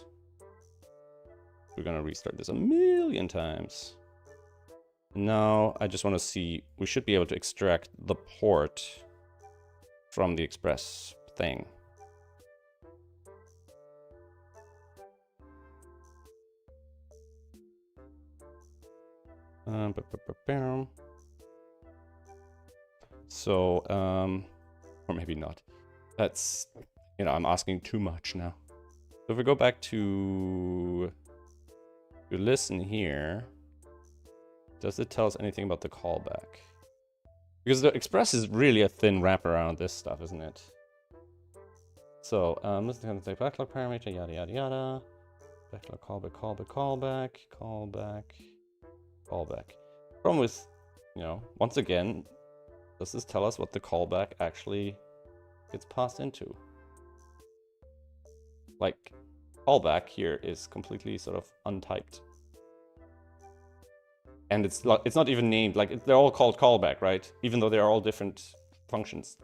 We're gonna restart this a million times. Now I just want to see, we should be able to extract the port from the express thing. So, or maybe not. That's, you know, I'm asking too much now. So if we go back to listen here, does it tell us anything about the callback? Because the express is really a thin wrap around this stuff, isn't it? So, let's say backlog parameter, yada yada yada. Backlog callback, callback, callback, callback, callback. Problem with, you know, once again, does this tell us what the callback actually gets passed into? Like, callback here is completely sort of untyped. And it's not even named, like, they're all called callback, right? Even though they're all different functions.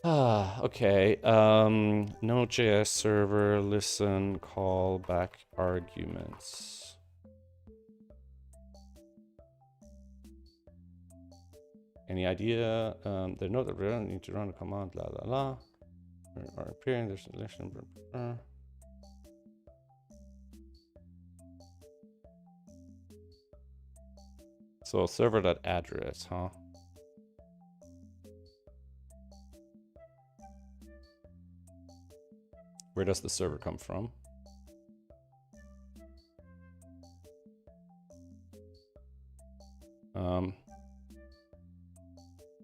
Okay. Node.js server, listen, callback arguments. Any idea? They know that we don't need to run a command, la la la. Or appearing, there's a selection. So server.address, huh? Where does the server come from?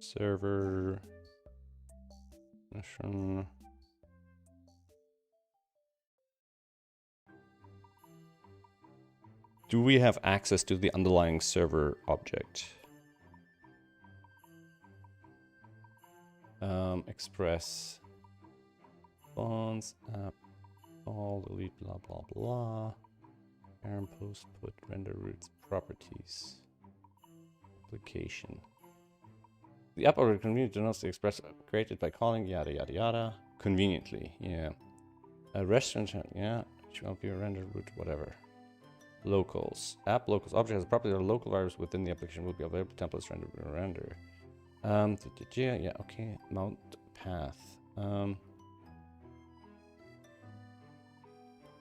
Server mission. Do we have access to the underlying server object? Express bonds app all delete blah blah blah. Parent post put render roots properties application. The app already conveniently denotes the express created by calling yada yada yada. Conveniently, yeah. A restaurant, yeah. It will be a render root, whatever. Locals. App locals. Object has a property or local variables within the application will be available. Templates render. Yeah, okay. Mount path.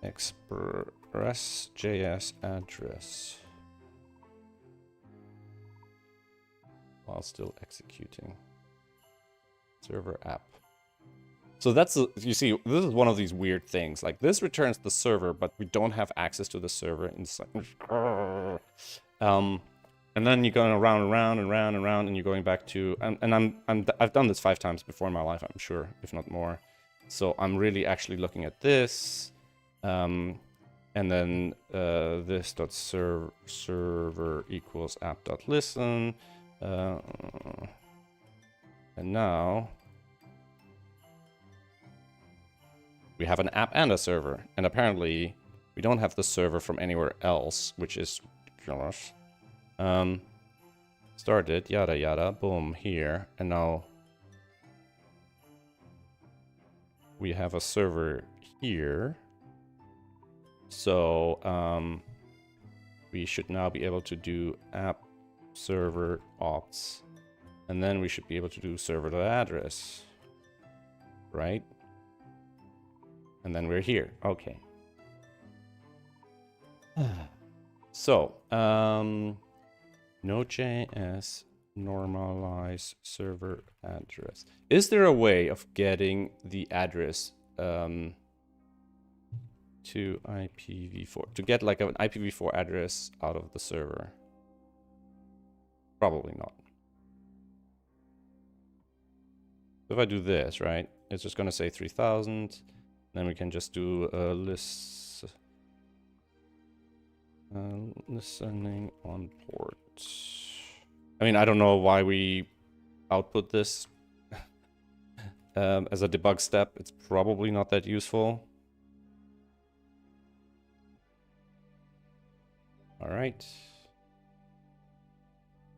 Express.js address. While still executing. Server app. So that's, you see, this is one of these weird things. Like, this returns the server, but we don't have access to the server inside. And then you're going around and round and round and round, and you're going back to, I've done this 5 times before in my life, I'm sure, if not more. So I'm really actually looking at this, and then this dot server equals app.listen, and now we have an app and a server, and apparently we don't have the server from anywhere else, which is ridiculous. Started, yada yada, boom, here, and now we have a server here. So we should now be able to do app server ops, and then we should be able to do server.address, right? And then we're here. Okay. So, Node.js normalize server address. Is there a way of getting the address to IPv4? To get like an IPv4 address out of the server? Probably not. If I do this, right, it's just going to say 3000. Then we can just do a list, listening on port. I mean, I don't know why we output this as a debug step. It's probably not that useful. All right.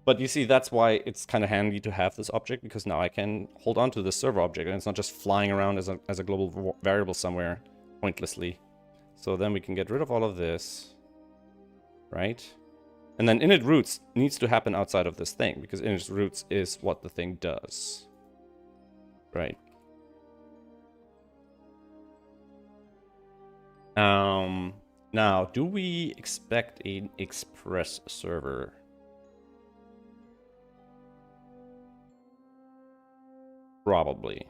But you see, that's why it's kind of handy to have this object, because now I can hold on to the server object and it's not just flying around as a global variable somewhere pointlessly. So then we can get rid of all of this, right? And then init roots needs to happen outside of this thing, because init roots is what the thing does. Right. Now, do we expect an express server? Probably.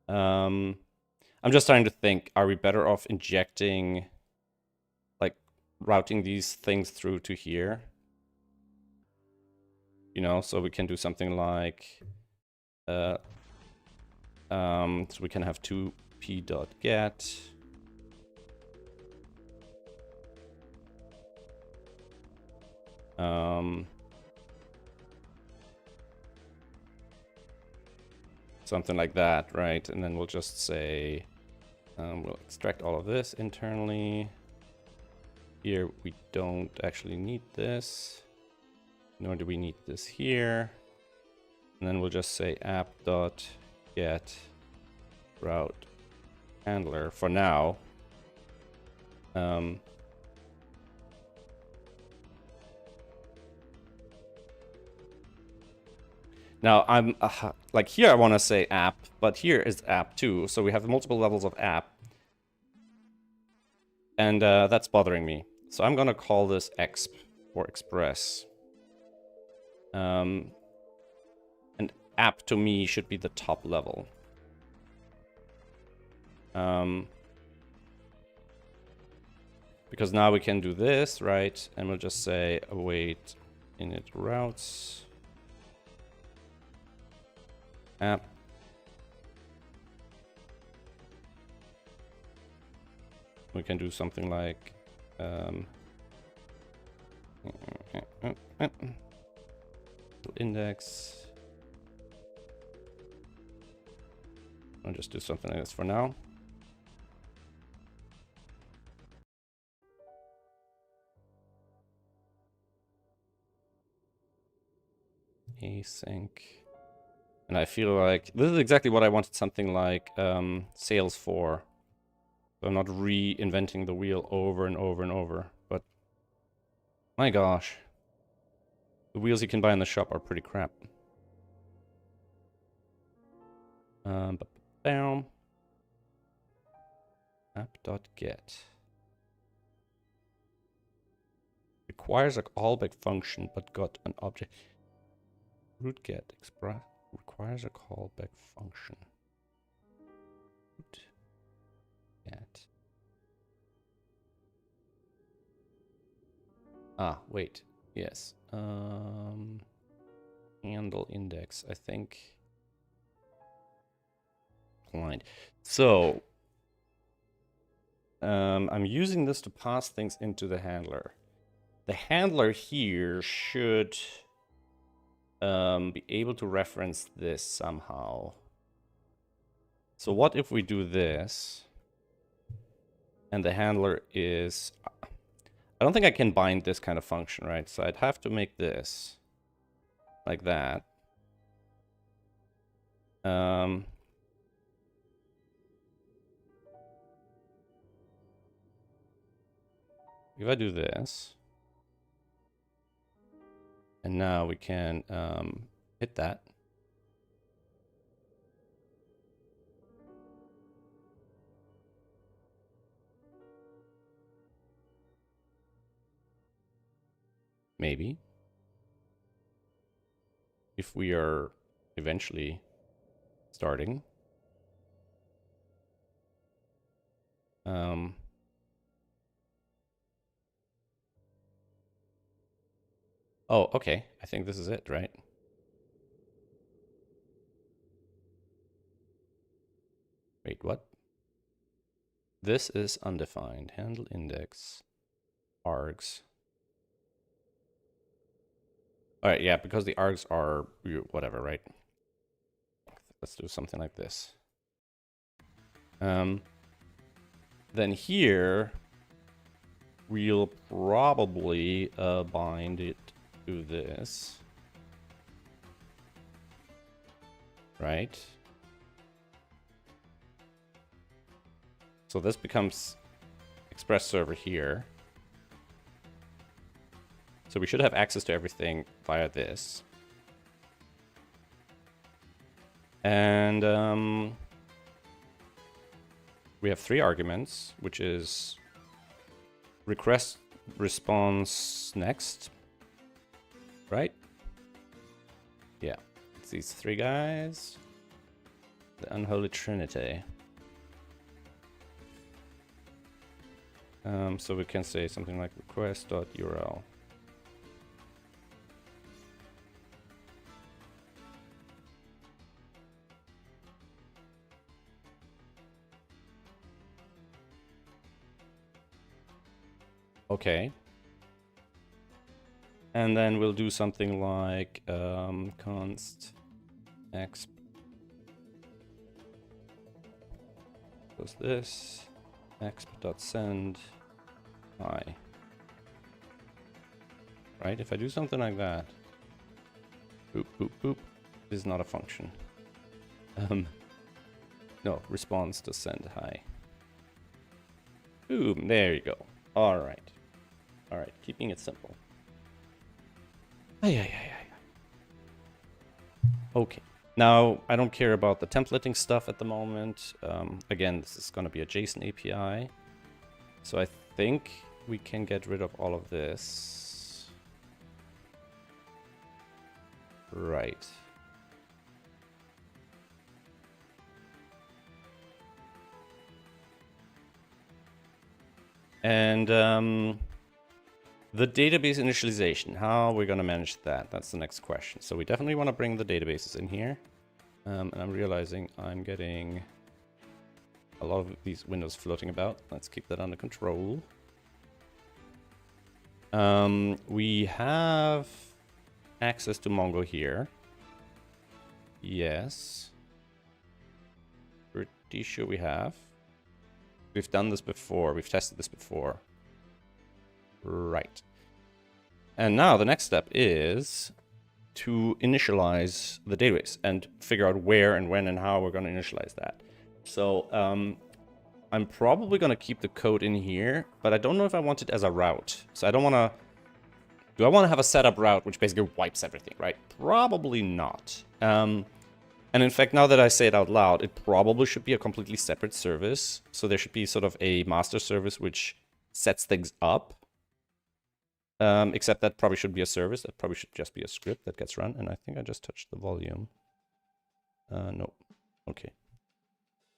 I'm just trying to think, are we better off injecting, like, routing these things through to here? You know, so we can do something like, so we can have 2p.get. Something like that, right? And then we'll just say, we'll extract all of this internally. Here we don't actually need this, nor do we need this here. And then we'll just say app.get route handler for now. Now I'm like here I want to say app, but here is app too. So we have multiple levels of app, and that's bothering me. So I'm gonna call this exp or express. And app to me should be the top level. Because now we can do this, right? And we'll just say await init routes. App. We can do something like index. I'll just do something like this for now. Async. And I feel like this is exactly what I wanted, something like sales for. So I'm not reinventing the wheel over and over and over. But my gosh, the wheels you can buy in the shop are pretty crap. App.get requires a callback function, but got an object. Root get express requires a callback function. Root get. Ah, wait. Yes. Handle index, I think. Client. So I'm using this to pass things into the handler. The handler here should be able to reference this somehow. So what if we do this? And the handler is... I don't think I can bind this kind of function, right? So I'd have to make this like that. If I do this, and now we can hit that. Maybe. If we are eventually starting. Oh, okay. I think this is it, right? Wait, what? This is undefined. Handle index. Args. Alright, yeah, because the args are whatever, right? Let's do something like this. Then here, we'll probably bind it to this. Right? So this becomes Express server here. So we should have access to everything via this. And we have 3 arguments, which is request, response, next, right? Yeah, it's these 3 guys. The unholy trinity. So we can say something like request.url. Okay. And then we'll do something like const exp goes this exp.send hi. Right? If I do something like that, boop boop boop, this is not a function. No, response to send hi. Boom, there you go. All right. All right, keeping it simple. Okay. Now, I don't care about the templating stuff at the moment. Again, this is going to be a JSON API. So I think we can get rid of all of this. Right. And the database initialization, how are we going to manage that? That's the next question. So we definitely want to bring the databases in here. And I'm realizing I'm getting a lot of these windows floating about. Let's keep that under control. We have access to Mongo here. Yes. Pretty sure we have. We've done this before. We've tested this before. Right. And now the next step is to initialize the database and figure out where and when and how we're going to initialize that. So I'm probably going to keep the code in here, but I don't know if I want it as a route. So I don't want to... Do I want to have a setup route which basically wipes everything, right? Probably not. And in fact, now that I say it out loud, it probably should be a completely separate service. So there should be sort of a master service which sets things up. Except that probably should be a service. That probably should just be a script that gets run. And I think I just touched the volume. No. Okay.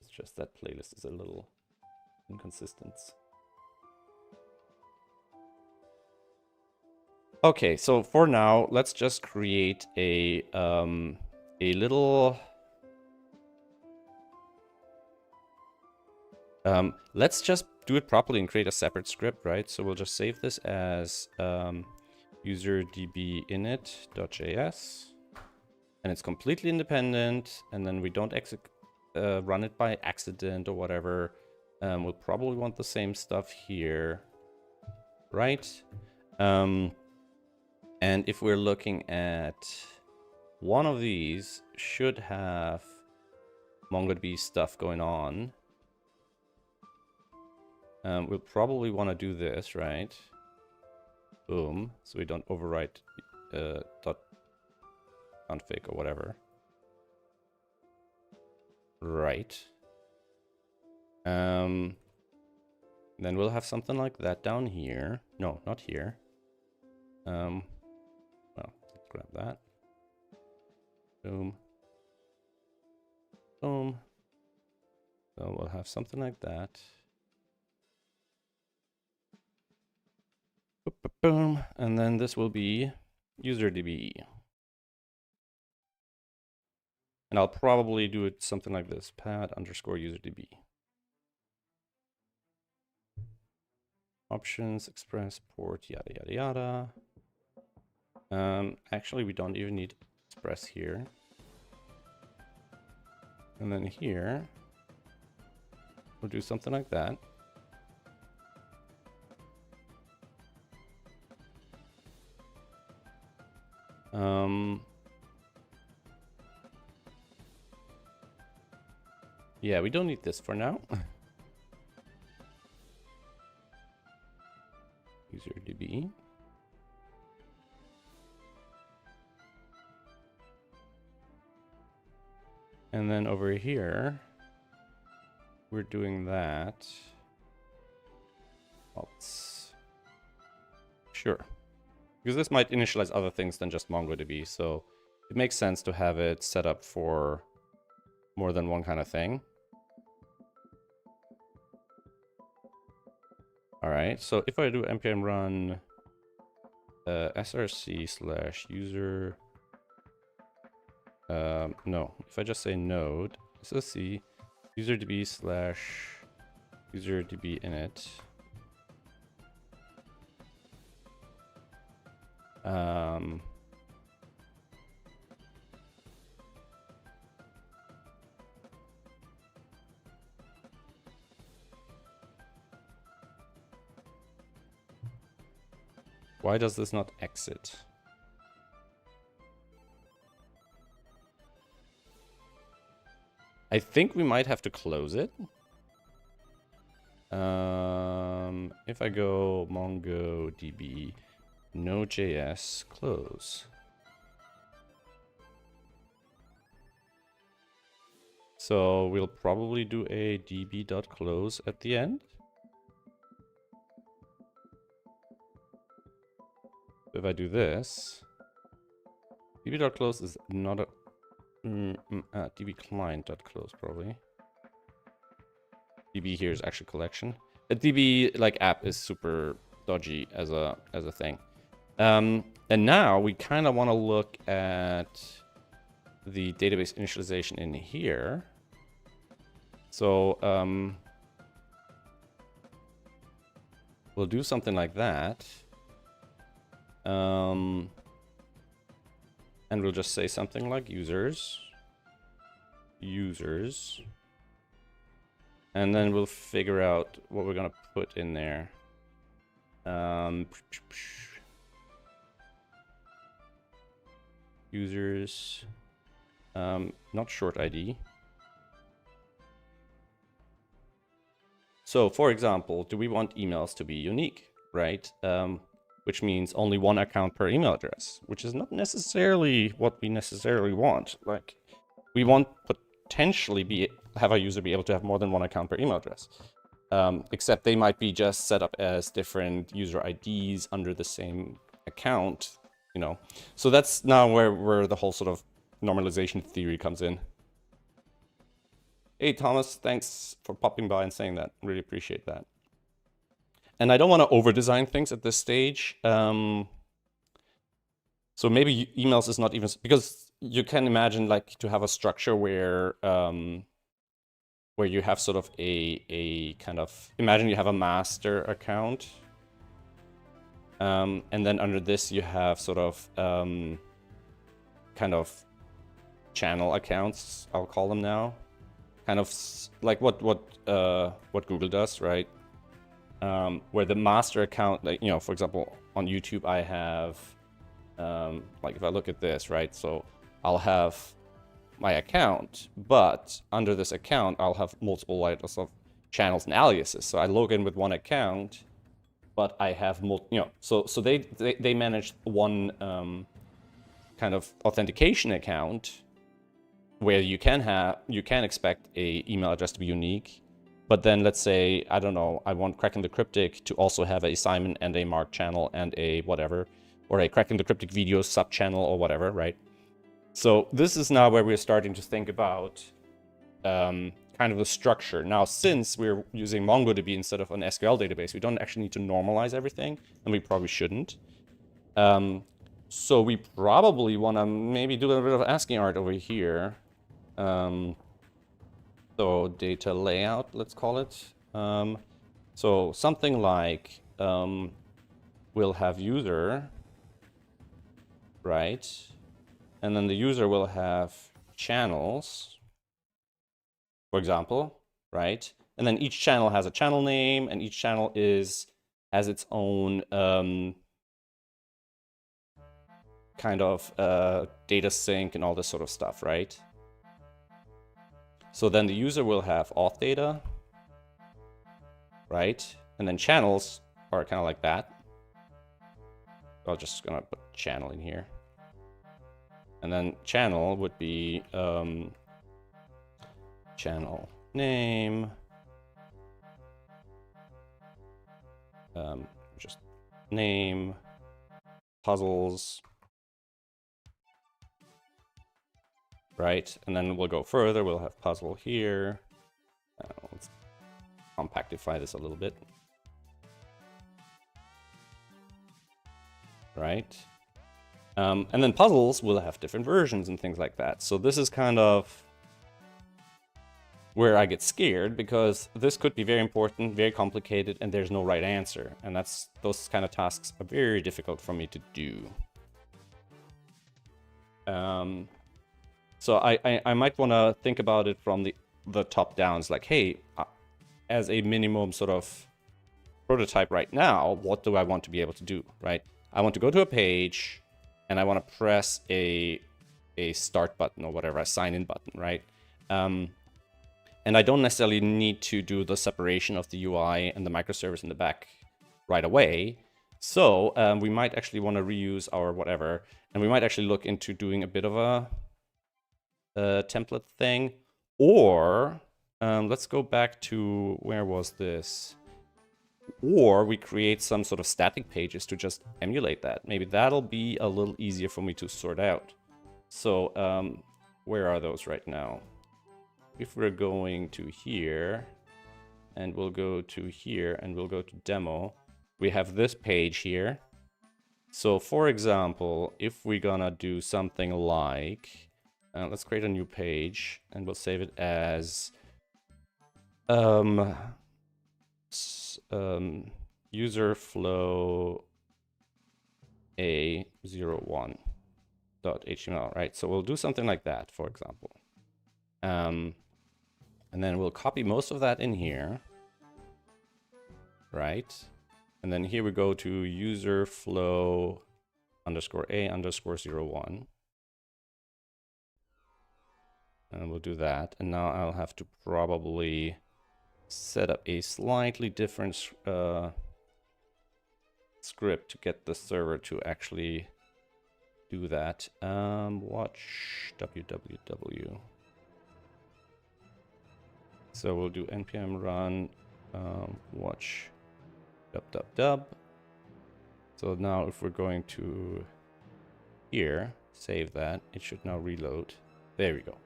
It's just that playlist is a little inconsistent. Okay, so for now, let's just create a little... let's just do it properly and create a separate script, right? So we'll just save this as UserDB init.js, and it's completely independent, and then we don't run it by accident or whatever. We'll probably want the same stuff here, right? And if we're looking at one of these, should have MongoDB stuff going on. We'll probably want to do this, right? Boom. So we don't overwrite .config or whatever. Right. Then we'll have something like that down here. No, not here. Well, let's grab that. Boom. Boom. So we'll have something like that. Boom, and then this will be UserDB. And I'll probably do it something like this, pad_UserDB. Options, express, port, yada, yada, yada. Actually, we don't even need express here. And then here, we'll do something like that. Yeah, we don't need this for now. UserDB. And then over here, we're doing that. Oops. Sure. Because this might initialize other things than just MongoDB, so it makes sense to have it set up for more than one kind of thing. All right, so if I do npm run src/user, no, if I just say node src userdb/userdb init, why does this not exit? I think we might have to close it. If I go MongoDB Node.js close. So we'll probably do a db.close at the end. If I do this, db.close is not a db client.close probably. db here is actually collection. A db like app is super dodgy as a thing. And now we kind of want to look at the database initialization in here. So we'll do something like that. And we'll just say something like users. And then we'll figure out what we're going to put in there. Users, not short ID. So for example, do we want emails to be unique, right? Which means only one account per email address, which is not necessarily what we necessarily want. Like, we want potentially have a user be able to have more than one account per email address. Except they might be just set up as different user IDs under the same account, you know. So that's now where the whole sort of normalization theory comes in. Hey, Thomas, thanks for popping by and saying that. Really appreciate that. And I don't want to over-design things at this stage. So maybe emails is not even, because you can imagine like to have a structure where you have sort of a kind of, imagine you have a master account. And then under this you have sort of kind of channel accounts, I'll call them now. Kind of like what Google does, right? Where the master account, like, you know, for example, on YouTube, I have, like if I look at this, right? So I'll have my account, but under this account, I'll have multiple levels of channels and aliases. So I log in with one account, but I have so they manage one kind of authentication account where you can expect a email address to be unique. But then let's say, I don't know, I want Cracking the Cryptic to also have a Simon and a Mark channel and a whatever, or a Cracking the Cryptic video sub channel or whatever, right? So this is now where we're starting to think about kind of the structure. Now, since we're using MongoDB instead of an SQL database, we don't actually need to normalize everything, and we probably shouldn't. So we probably want to maybe do a little bit of ASCII art over here. So data layout, let's call it. So something like we'll have user, right? And then the user will have channels, for example, right? And then each channel has a channel name, and each channel has its own kind of data sync and all this sort of stuff, right? So then the user will have auth data, right? And then channels are kind of like that. I'm just gonna put channel in here. And then channel would be channel name, just name, puzzles, right? And then we'll go further. We'll have puzzle here. Let's compactify this a little bit. Right? And then puzzles will have different versions and things like that. So this is kind of where I get scared, because this could be very important, very complicated, and there's no right answer. And those kind of tasks are very difficult for me to do. So I might want to think about it from the top down. It's like, hey, as a minimum sort of prototype right now, what do I want to be able to do, right? I want to go to a page, and I want to press a start button or whatever, a sign in button, right? And I don't necessarily need to do the separation of the UI and the microservice in the back right away. So we might actually want to reuse our whatever, and we might actually look into doing a bit of a template thing. Or let's go back to, where was this? Or we create some sort of static pages to just emulate that. Maybe that'll be a little easier for me to sort out. So where are those right now? If we're going to here, and we'll go to here, and we'll go to demo, we have this page here. So for example, if we're gonna do something like, let's create a new page, and we'll save it as user flow a01.html, right? So we'll do something like that, for example. And then we'll copy most of that in here, right? And then here we go to user flow _a_01. And we'll do that. And now I'll have to probably set up a slightly different script to get the server to actually do that. Watch www. So we'll do npm run watch dub. So now if we're going to here, save that, it should now reload. There we go.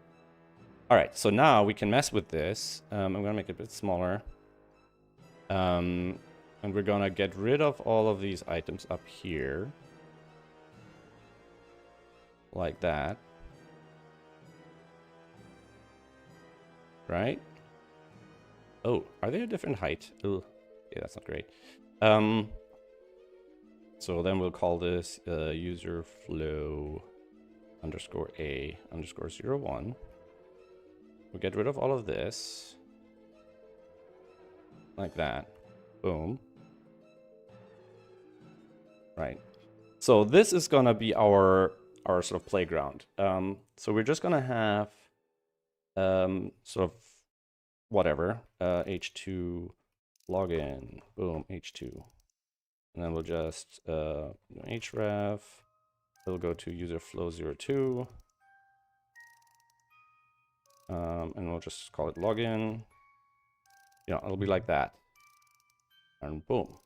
All right, so now we can mess with this. I'm gonna make it a bit smaller. And we're gonna get rid of all of these items up here. Like that. Right? Oh, are they a different height? Oh, yeah, that's not great. So then we'll call this user flow _a_01. We'll get rid of all of this. Like that. Boom. Right. So this is gonna be our sort of playground. So we're just gonna have sort of whatever, h2 login, boom, h2. And then we'll just href, we'll go to user flow 02. And we'll just call it login. Yeah, it'll be like that. And boom.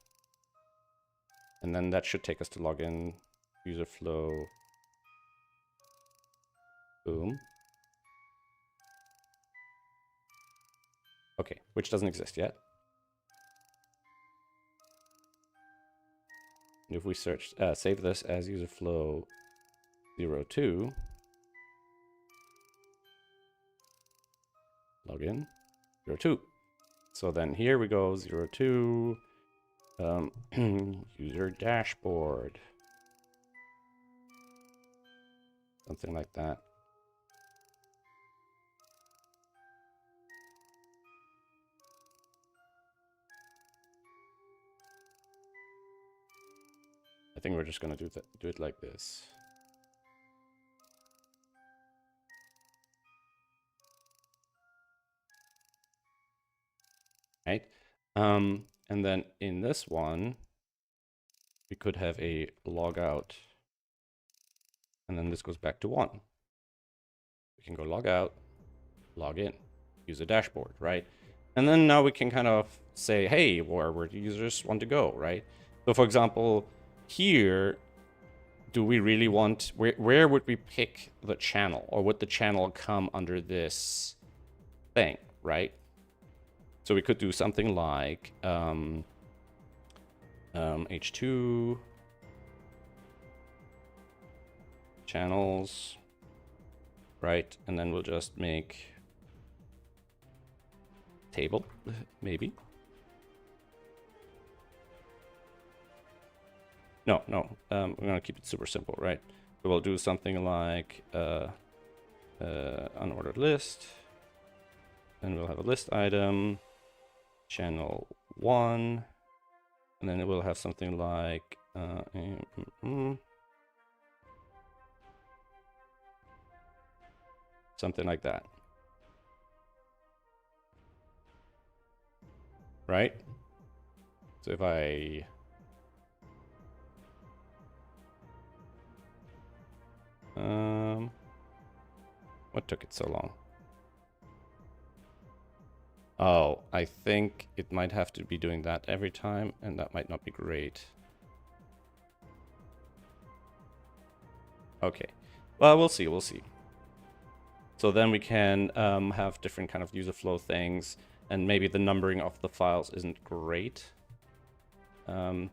And then that should take us to login, user flow. Boom. Okay, which doesn't exist yet. And if we search, save this as user flow 02. Login 02. So then here we go 02. User dashboard. Something like that. I think we're just gonna do it like this. Right? And then in this one, we could have a logout, and then this goes back to 1. We can go log out, log in. user dashboard, right? And then now we can kind of say, hey, where do users want to go, right? So for example, here, do we really want, where would we pick the channel, or would the channel come under this thing, right? So we could do something like h2 channels, right? And then we'll just make table, maybe. No, we're gonna keep it super simple, right? So we'll do something like unordered list. Then we'll have a list item, channel 1, and then it will have something like something like that. Right? So if I what took it so long? Oh, I think it might have to be doing that every time, and that might not be great. Okay, well, we'll see, we'll see. So then we can have different kind of user flow things, and maybe the numbering of the files isn't great. So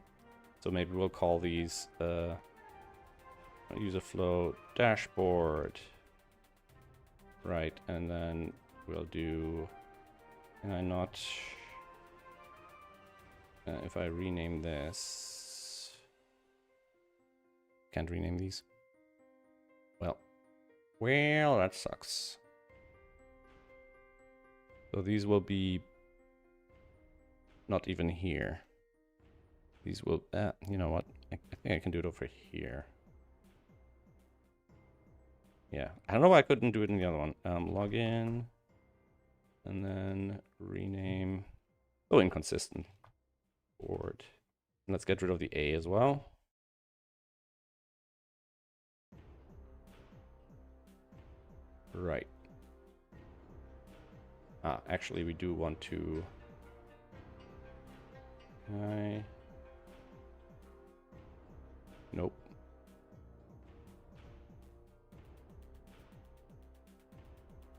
maybe we'll call these user flow dashboard, right? And then we'll do, can I not, if I rename this, can't rename these. Well, that sucks. So these will be not even here. These will, you know what? I think I can do it over here. Yeah, I don't know why I couldn't do it in the other one. Login, and then rename. Oh, inconsistent. Board. And let's get rid of the A as well. Right. Actually, we do want to. Nope.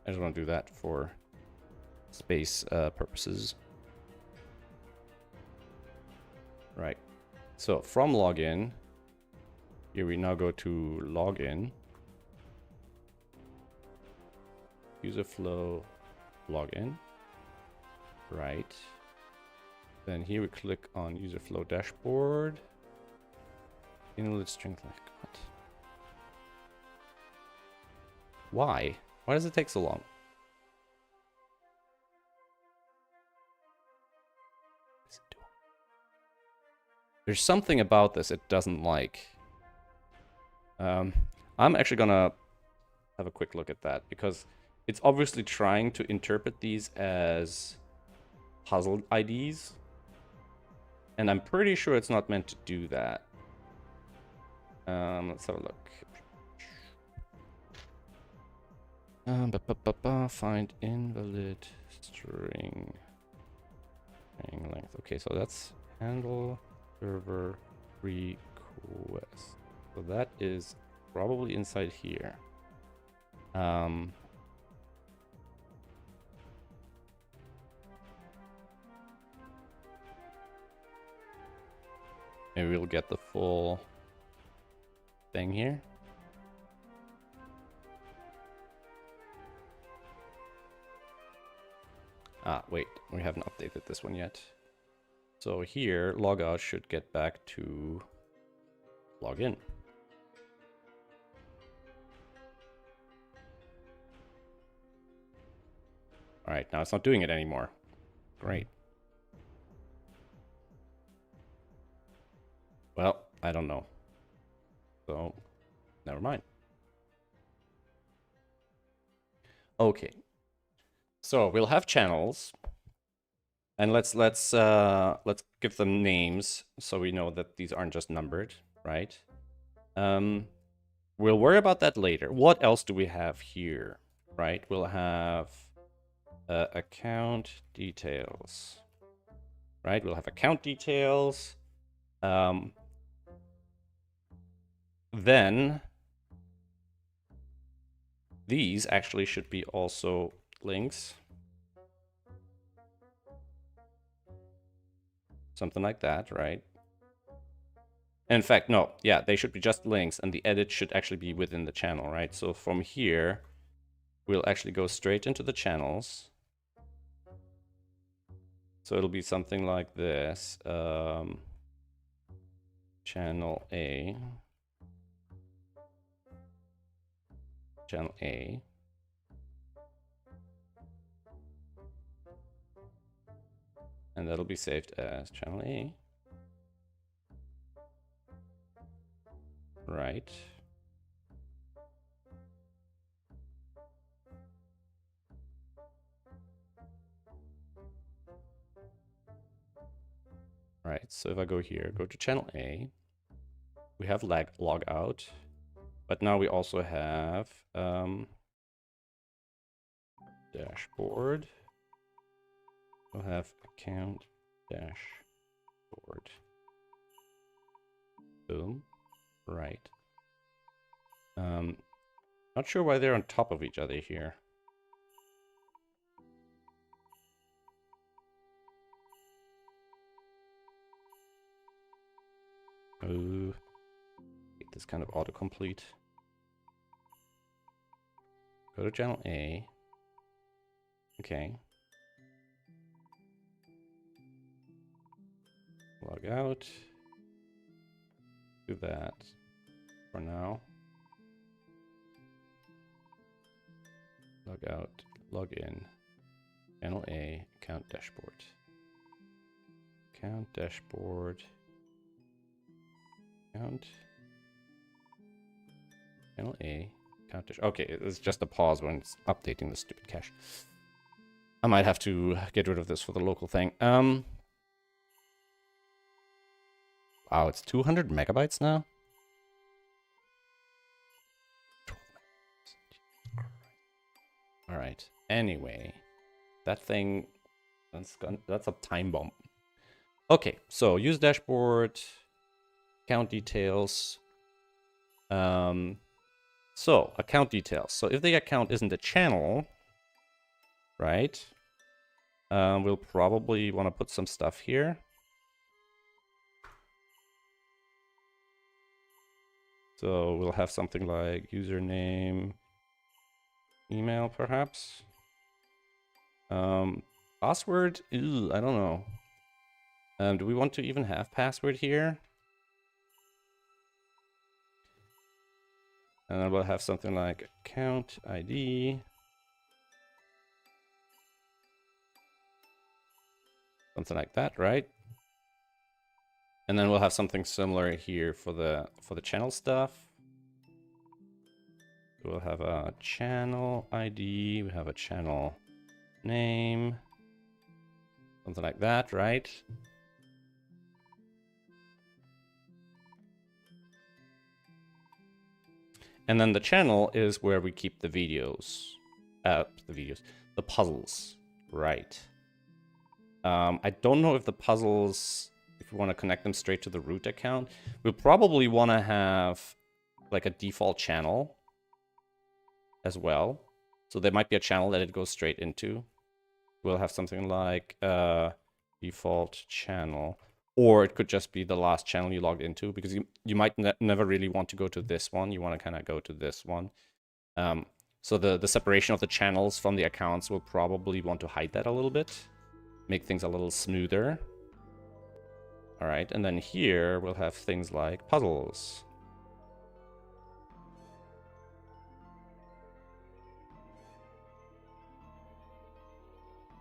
I just want to do that for space purposes. Right. So from login, here we now go to login. User flow login. Right. Then here we click on user flow dashboard. Invalid string like what? Why? Why does it take so long? There's something about this it doesn't like. I'm actually gonna have a quick look at that because it's obviously trying to interpret these as puzzle IDs. And I'm pretty sure it's not meant to do that. Let's have a look. Find invalid string length. Okay, so that's handle server request. So that is probably inside here. Maybe we'll get the full thing here. Wait, we haven't updated this one yet. So here, logout should get back to login. All right, now it's not doing it anymore. Great. Well, I don't know. So, never mind. Okay. So we'll have channels, and let's give them names so we know that these aren't just numbered, right? We'll worry about that later. What else do we have here, right? We'll have account details. Right, we'll have account details. Then these actually should be also links. Something like that, right? In fact, no, yeah, they should be just links, and the edit should actually be within the channel, right? So from here, we'll actually go straight into the channels. So it'll be something like this. Channel A. Channel A. And that'll be saved as channel A. Right. Right, so if I go here, go to channel A, we have log out, but now we also have dashboard. We'll have account dashboard. Boom. Right. Not sure why they're on top of each other here. Oh, get this kind of autocomplete. Go to channel A. Okay. Log out. Do that for now. Log out, log in. Channel A, account dashboard. Account dashboard. Account. Channel A, account dashboard. Okay, it's just a pause when it's updating the stupid cache. I might have to get rid of this for the local thing. Wow, it's 200 megabytes now? Alright, anyway. That thing, that's a time bomb. Okay, so use dashboard, account details. So, account details. So if the account isn't a channel, right, we'll probably want to put some stuff here. So we'll have something like username, email, perhaps. Password? Ew, I don't know. Do we want to even have password here? And then we'll have something like account ID. Something like that, right? And then we'll have something similar here for the channel stuff. We'll have a channel ID, we have a channel name, something like that, right? And then the channel is where we keep the videos, the puzzles, right? I don't know if the puzzles, if we want to connect them straight to the root account, we'll probably want to have like a default channel as well. So there might be a channel that it goes straight into. We'll have something like default channel, or it could just be the last channel you logged into, because you might never really want to go to this one. You want to kind of go to this one. So the separation of the channels from the accounts will probably want to hide that a little bit, make things a little smoother. All right, and then here we'll have things like puzzles.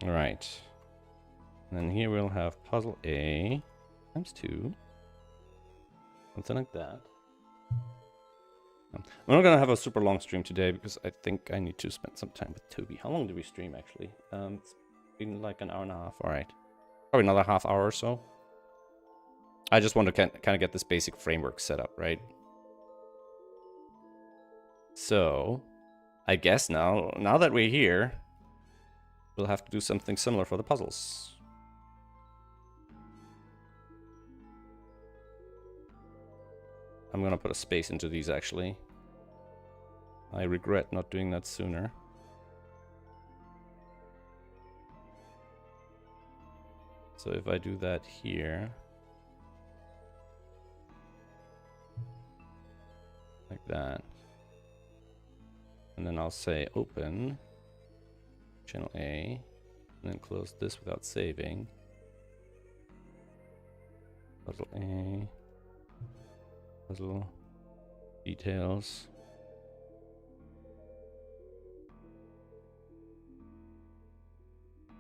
All right, and then here we'll have puzzle A times 2, something like that. I'm not gonna have a super long stream today because I think I need to spend some time with Toby. How long did we stream actually? It's been like an hour and a half. All right, probably another half hour or so. I just want to kind of get this basic framework set up, right? So, I guess now that we're here, we'll have to do something similar for the puzzles. I'm gonna put a space into these, actually. I regret not doing that sooner. So if I do that here, like that, and then I'll say open channel A, and then close this without saving. Puzzle A, puzzle details.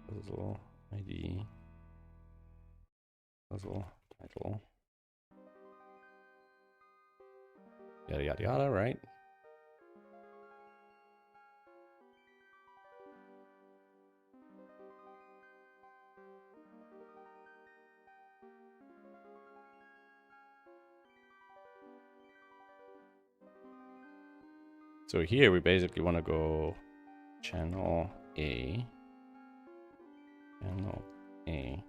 Puzzle ID. Puzzle title. Yada yada yada, right? So here we basically want to go channel A. Channel A.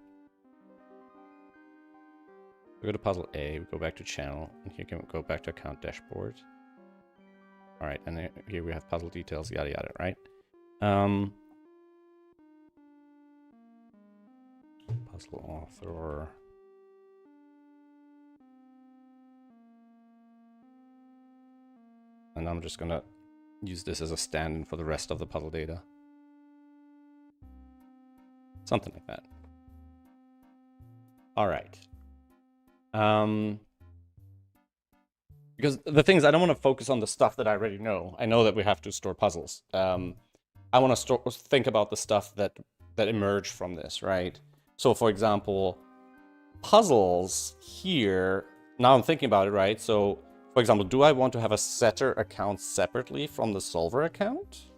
We go to puzzle A, we go back to channel, and here can we go back to account dashboard. All right, and here we have puzzle details, yada yada, right? Puzzle author. And I'm just gonna use this as a stand-in for the rest of the puzzle data. Something like that. All right. Because the thing is, I don't want to focus on the stuff that I already know. I know that we have to store puzzles. I want to think about the stuff that emerged from this, right? So, for example, puzzles here. Now I'm thinking about it, right? So, for example, do I want to have a setter account separately from the solver account,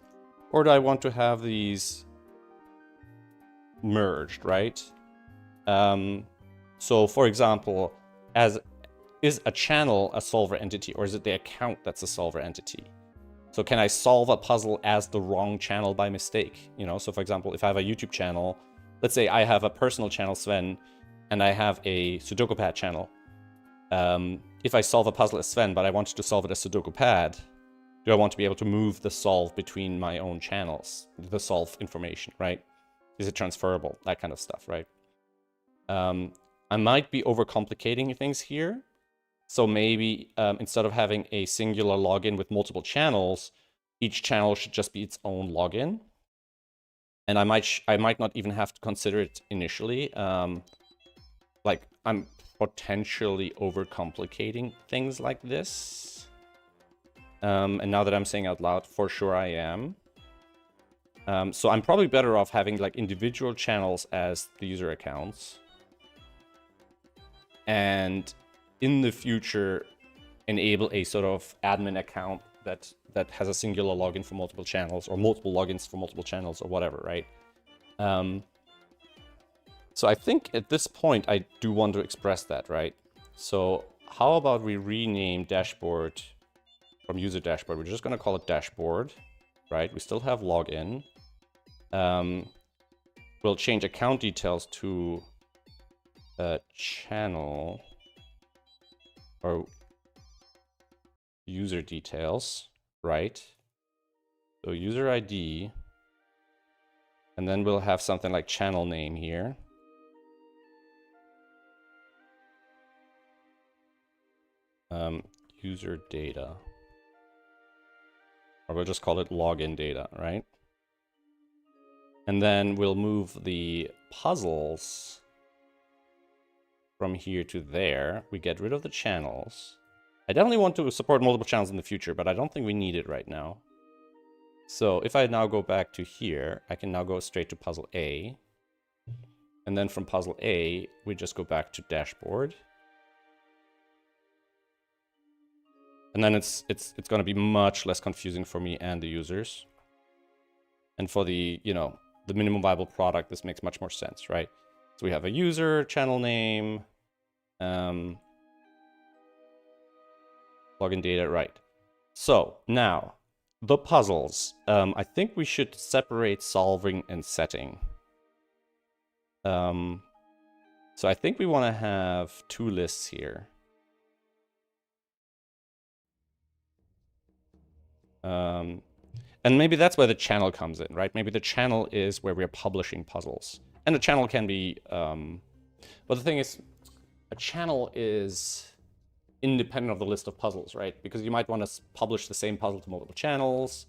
or do I want to have these merged, right? So, for example, is a channel a solver entity, or is it the account that's a solver entity? So can I solve a puzzle as the wrong channel by mistake? You know, so for example, if I have a YouTube channel, let's say I have a personal channel, Sven, and I have a SudokuPad channel. If I solve a puzzle as Sven, but I wanted to solve it as SudokuPad, do I want to be able to move the solve between my own channels, the solve information, right? Is it transferable? That kind of stuff, right? I might be overcomplicating things here. So maybe instead of having a singular login with multiple channels, each channel should just be its own login. And I might not even have to consider it initially. Like I'm potentially overcomplicating things like this. And now that I'm saying out loud, for sure I am. So I'm probably better off having like individual channels as the user accounts. And in the future, enable a sort of admin account that has a singular login for multiple channels, or multiple logins for multiple channels, or whatever, right? So I think at this point, I do want to express that, right? So how about we rename dashboard from user dashboard? We're just going to call it dashboard, right? We still have login. We'll change account details to channel or user details, right? So user ID, and then we'll have something like channel name here. User data, or we'll just call it login data, right? And then we'll move the puzzles from here to there. We get rid of the channels. I definitely want to support multiple channels in the future, but I don't think we need it right now. So if I now go back to here, I can now go straight to puzzle A. And then from puzzle A, we just go back to dashboard. And then it's going to be much less confusing for me and the users. And for the, you know, the minimum viable product, this makes much more sense, right? So we have a user, channel name, login data, right? So now the puzzles. I think we should separate solving and setting. So I think we want to have two lists here. And maybe that's where the channel comes in, right? Maybe the channel is where we're publishing puzzles. And the channel can be... but the thing is, a channel is independent of the list of puzzles, right? Because you might want to publish the same puzzle to multiple channels.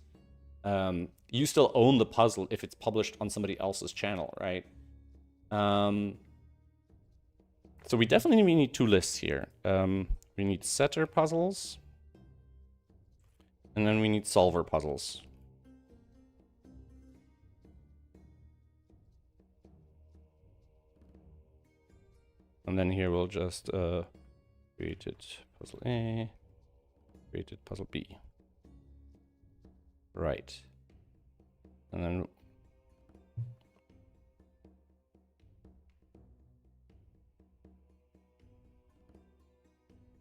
You still own the puzzle if it's published on somebody else's channel, right? So we definitely need two lists here. We need setter puzzles. And then we need solver puzzles. And then here we'll just created puzzle A, created puzzle B. Right. And then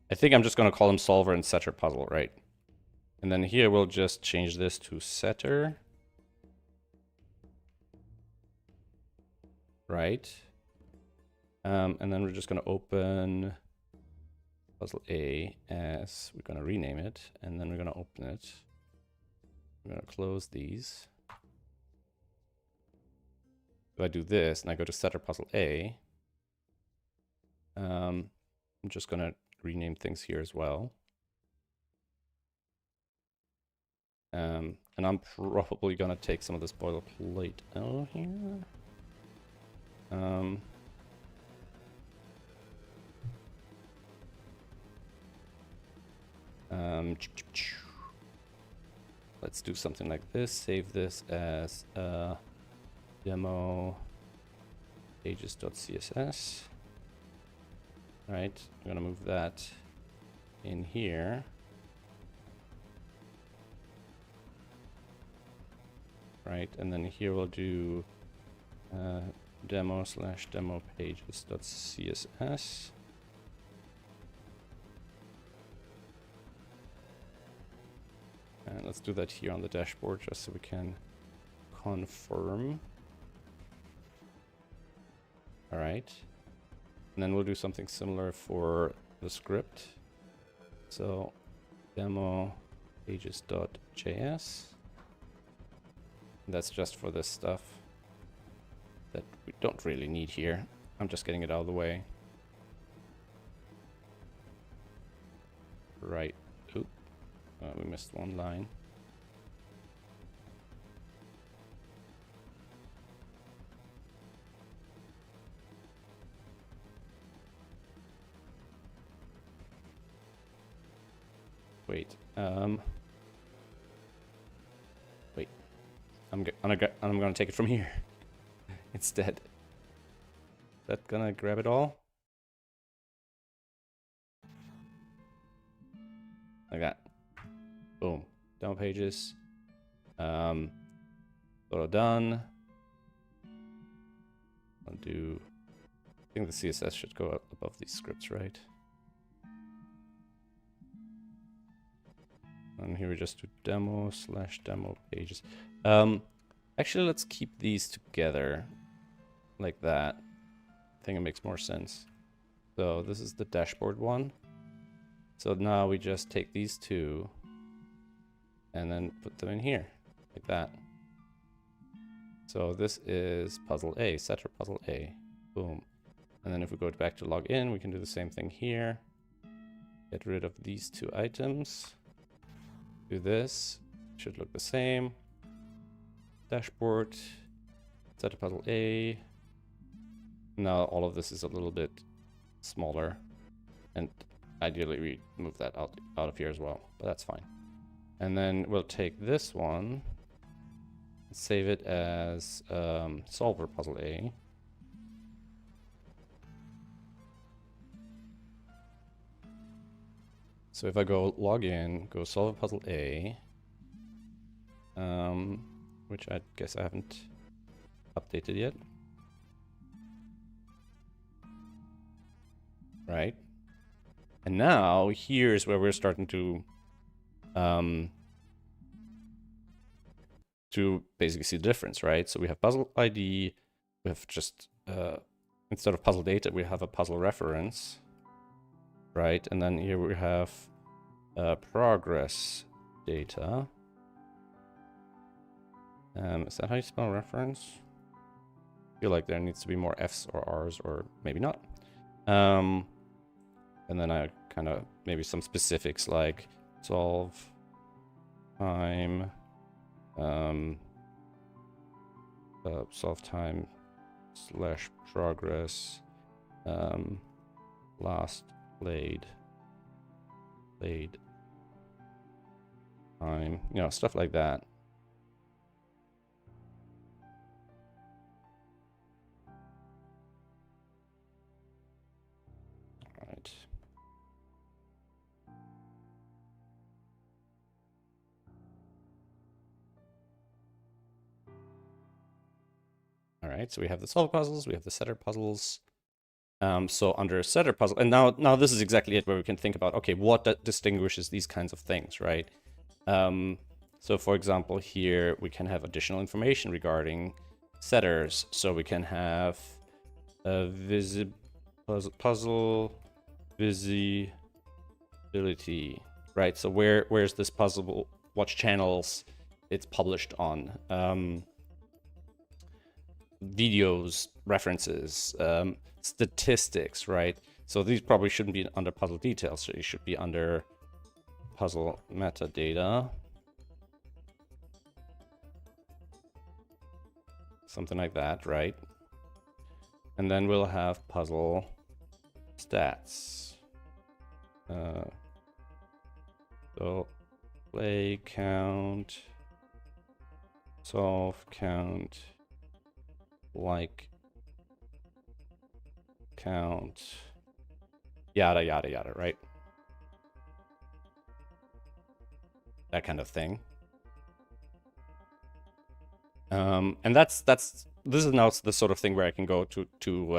I think I'm just going to call them solver and setter puzzle, right? And then here we'll just change this to setter. Right. And then we're just going to open puzzle A as we're going to rename it. And then we're going to open it. We're going to close these. If I do this and I go to setter puzzle A, I'm just going to rename things here as well. And I'm probably going to take some of this boilerplate out here. Let's do something like this. Save this as demo pages.css. Right, I'm gonna move that in here. Right, and then here we'll do demo/demo pages.css. And let's do that here on the dashboard just so we can confirm. All right. And then we'll do something similar for the script. So demo pages.js. That's just for this stuff that we don't really need here. I'm just getting it out of the way. Right. Oop. We missed one line. Wait. Wait. I'm gonna take it from here instead. Is that gonna grab it all? Like that. Boom. Demo pages. Photo done. I'll do. I think the CSS should go up above these scripts, right? And here we just do demo/demo pages. Actually, let's keep these together like that. I think it makes more sense. So this is the dashboard one. So now we just take these two and then put them in here like that. So this is puzzle A, setter puzzle A. Boom. And then if we go back to log in, we can do the same thing here. Get rid of these two items. Do this. Should look the same. Dashboard. Setter puzzle A. Now all of this is a little bit smaller. And ideally we move that out of here as well. But that's fine. And then we'll take this one. Save it as solver puzzle A. So if I go log in, go solve a puzzle A, which I guess I haven't updated yet. Right. And now here's where we're starting to to basically see the difference, right? So we have puzzle ID, we have just, instead of puzzle data, we have a puzzle reference, right? And then here we have progress data. Is that how you spell reference? I feel like there needs to be more F's or R's, or maybe not. And then I kind of, maybe some specifics like solve time, solve time / progress, last played time, you know, stuff like that. All right. All right, so we have the solve puzzles, we have the setter puzzles. So under setter puzzle, and now this is exactly it, where we can think about, okay, what distinguishes these kinds of things, right? So for example, here we can have additional information regarding setters. So we can have a puzzle visibility, right? So where's this puzzle, what channels it's published on, videos, references, statistics, right? So these probably shouldn't be under puzzle details, so you should be under puzzle metadata. Something like that, right? And then we'll have puzzle stats. So play count, solve count, like count, yada yada yada, right? That kind of thing. And this is now the sort of thing where I can go to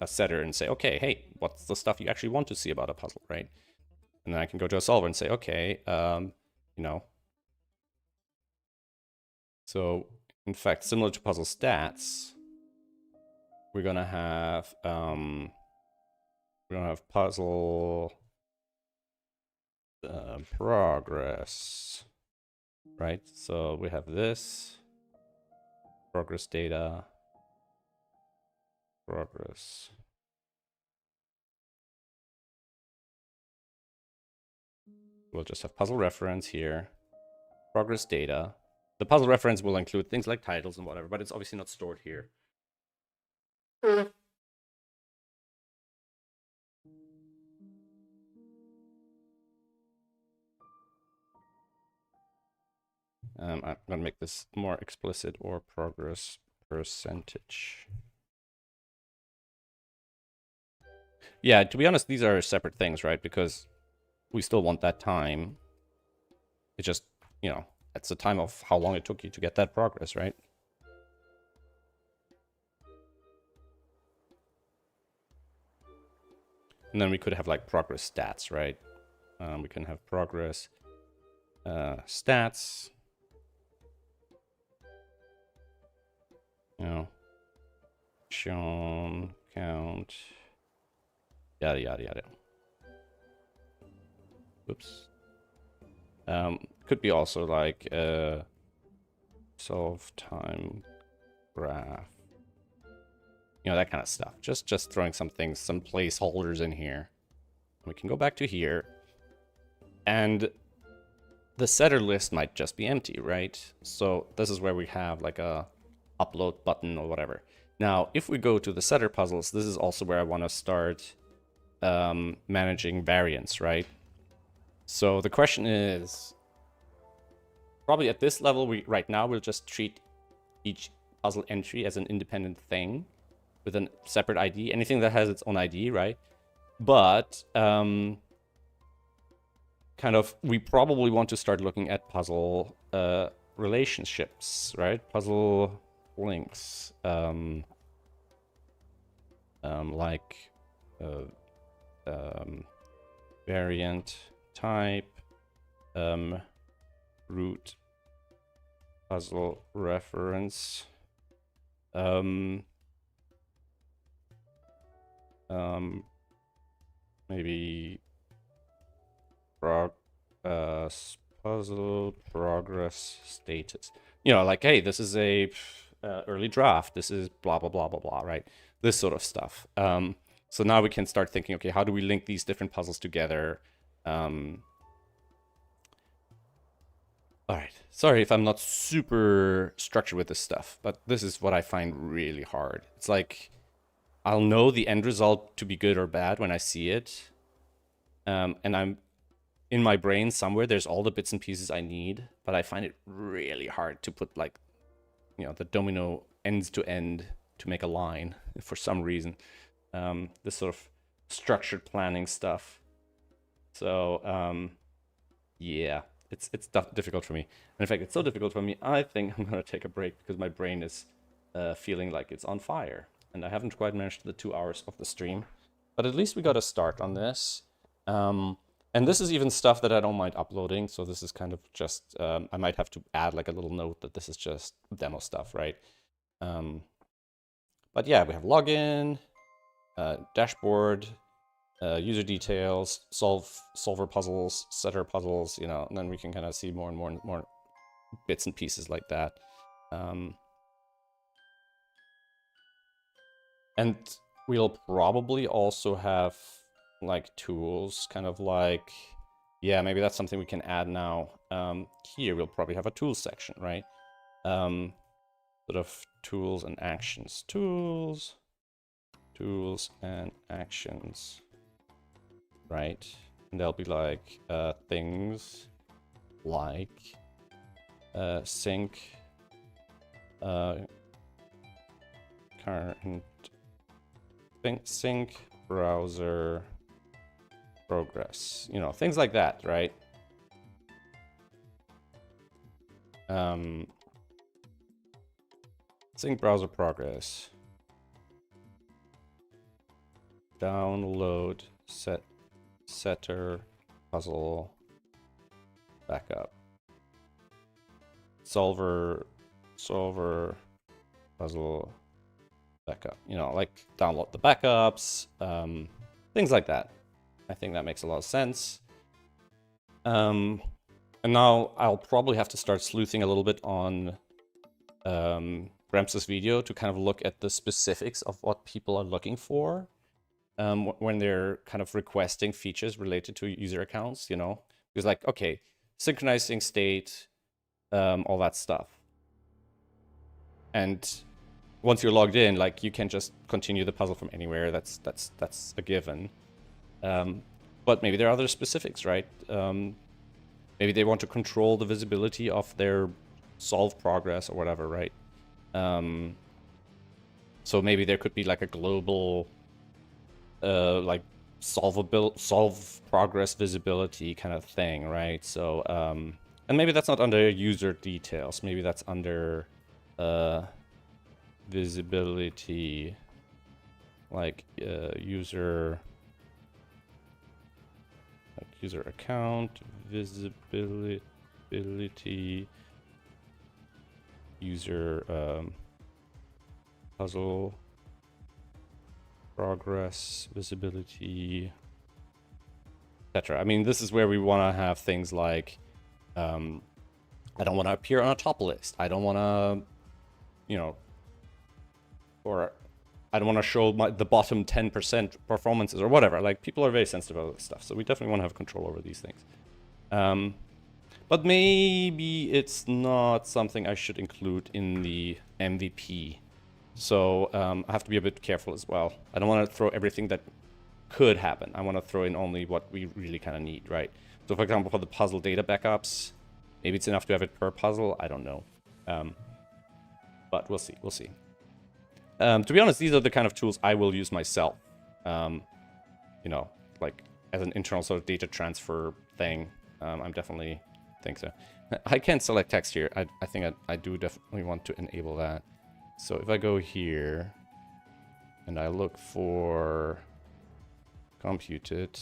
a setter and say, okay, hey, what's the stuff you actually want to see about a puzzle, right? And then I can go to a solver and say, okay, you know. So in fact, similar to puzzle stats, we're gonna have puzzle progress, right? So we have this progress data, progress. We'll just have puzzle reference here, progress data. The puzzle reference will include things like titles and whatever, but it's obviously not stored here. I'm gonna make this more explicit, or progress percentage. Yeah, to be honest, these are separate things, right? Because we still want that time. It's just, you know, that's the time of how long it took you to get that progress, right? And then we could have like progress stats, right? We can have progress stats. You know, shown, count, yada yada yada. Oops. Could be also like solve time graph. You know, that kind of stuff. Just throwing some things, some placeholders in here. We can go back to here. And the setter list might just be empty, right? So this is where we have like a upload button or whatever. Now, if we go to the setter puzzles, this is also where I want to start managing variants, right? So the question is, probably at this level, right now we'll just treat each puzzle entry as an independent thing with a separate ID. Anything that has its own ID, right? But kind of, we probably want to start looking at puzzle relationships, right? Puzzle links, like variant type, root puzzle reference. Maybe puzzle progress status. You know, like, hey, this is a early draft. This is blah, blah, blah, blah, blah, right? This sort of stuff. So now we can start thinking, okay, how do we link these different puzzles together? All right, sorry if I'm not super structured with this stuff, but this is what I find really hard. It's like, I'll know the end result to be good or bad when I see it. And I'm in my brain somewhere, there's all the bits and pieces I need, but I find it really hard to put, like, you know, the domino ends to end to make a line for some reason. This sort of structured planning stuff. So, yeah, it's difficult for me. And in fact, it's so difficult for me, I think I'm going to take a break because my brain is feeling like it's on fire. And I haven't quite managed the 2 hours of the stream. But at least we got a start on this. And this is even stuff that I don't mind uploading. So this is kind of just, I might have to add like a little note that this is just demo stuff, right? But yeah, we have login, dashboard, user details, solver puzzles, setter puzzles, you know, and then we can kind of see more and more bits and pieces like that. And we'll probably also have like tools, kind of like, yeah, maybe that's something we can add now. Here we'll probably have a tools section, right? Sort of tools and actions. Tools and actions, right? And there'll be like things like sync current sync browser progress, you know, things like that, right? Sync browser progress, download setter puzzle backup, solver puzzle backup, you know, like download the backups, things like that. I think that makes a lot of sense. And now I'll probably have to start sleuthing a little bit on Brems's video to kind of look at the specifics of what people are looking for when they're kind of requesting features related to user accounts, you know, because like, okay, synchronizing state, all that stuff. And once you're logged in, like you can just continue the puzzle from anywhere. That's a given. But maybe there are other specifics, right? Maybe they want to control the visibility of their solve progress or whatever, right? So maybe there could be like a global, like solve progress visibility kind of thing, right? So, and maybe that's not under user details. Maybe that's under visibility, like user account visibility, user puzzle progress visibility, etc. I mean, this is where we want to have things like I don't want to appear on a top list. I don't want to, you know, or I don't want to show the bottom 10% performances or whatever. Like, people are very sensitive about this stuff, so we definitely want to have control over these things. But maybe it's not something I should include in the MVP. So I have to be a bit careful as well. I don't want to throw everything that could happen. I want to throw in only what we really kind of need, right? So for example, for the puzzle data backups, maybe it's enough to have it per puzzle. I don't know. But we'll see. We'll see. To be honest, these are the kind of tools I will use myself. You know, like as an internal sort of data transfer thing. I'm definitely think so. I can't select text here. I think I do definitely want to enable that. So if I go here and I look for computed,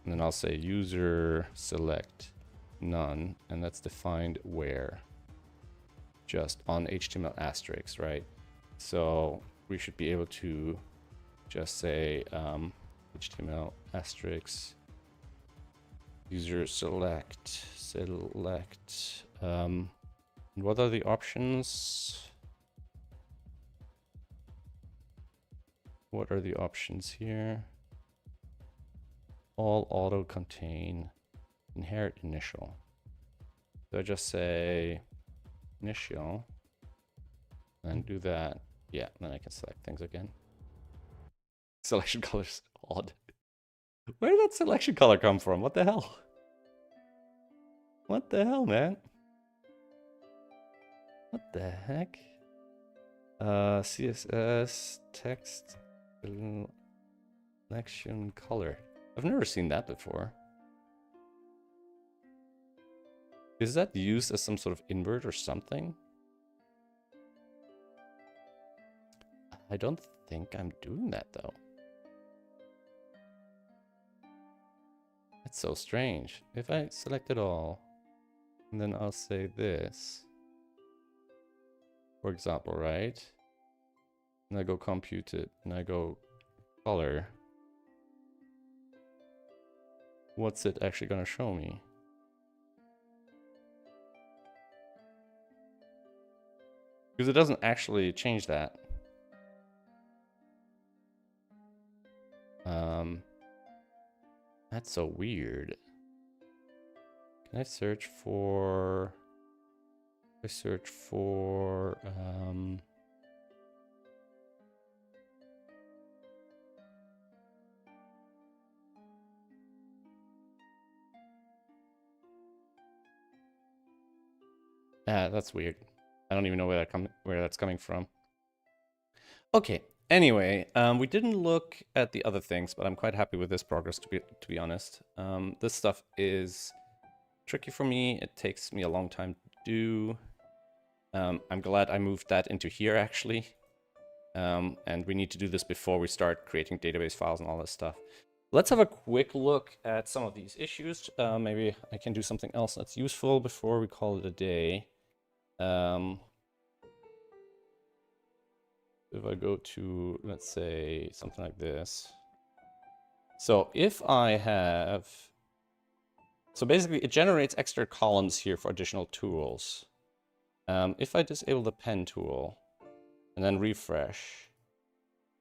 and then I'll say user select none, and that's defined where. just on HTML asterisks, right? So we should be able to just say HTML asterisk user select. And what are the options? What are the options here? All auto contain inherit initial. So I just say initial and do that. Yeah, then I can select things again. Selection color's odd. Where did that selection color come from? What the hell? What the hell, man? What the heck? CSS text selection color. I've never seen that before. Is that used as some sort of invert or something? I don't think I'm doing that though. That's so strange. If I select it all, and then I'll say this, for example, right? And I go compute it, and I go color. What's it actually gonna show me? Because it doesn't actually change that. That's so weird. Can I search for... that's weird. I don't even know where that's coming from. Okay. Anyway, we didn't look at the other things, but I'm quite happy with this progress, to be honest. This stuff is tricky for me. It takes me a long time to do. I'm glad I moved that into here, actually. And we need to do this before we start creating database files and all this stuff. Let's have a quick look at some of these issues. Maybe I can do something else that's useful before we call it a day. If I go to, let's say, something like this. So if I have... So basically, it generates extra columns here for additional tools. If I disable the pen tool and then refresh,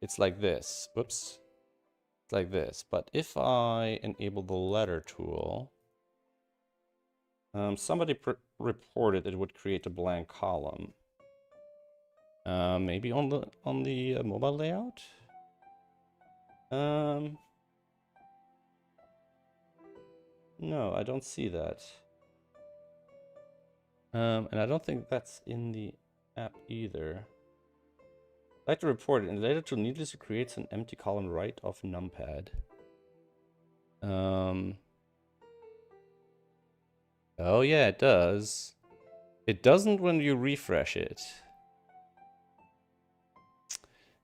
it's like this. Whoops. It's like this. But if I enable the letter tool, somebody reported it would create a blank column. Maybe on the mobile layout? No, I don't see that. And I don't think that's in the app either. I'd like to report it. And later tool needlessly creates an empty column right of numpad. Oh yeah, it does. It doesn't when you refresh it.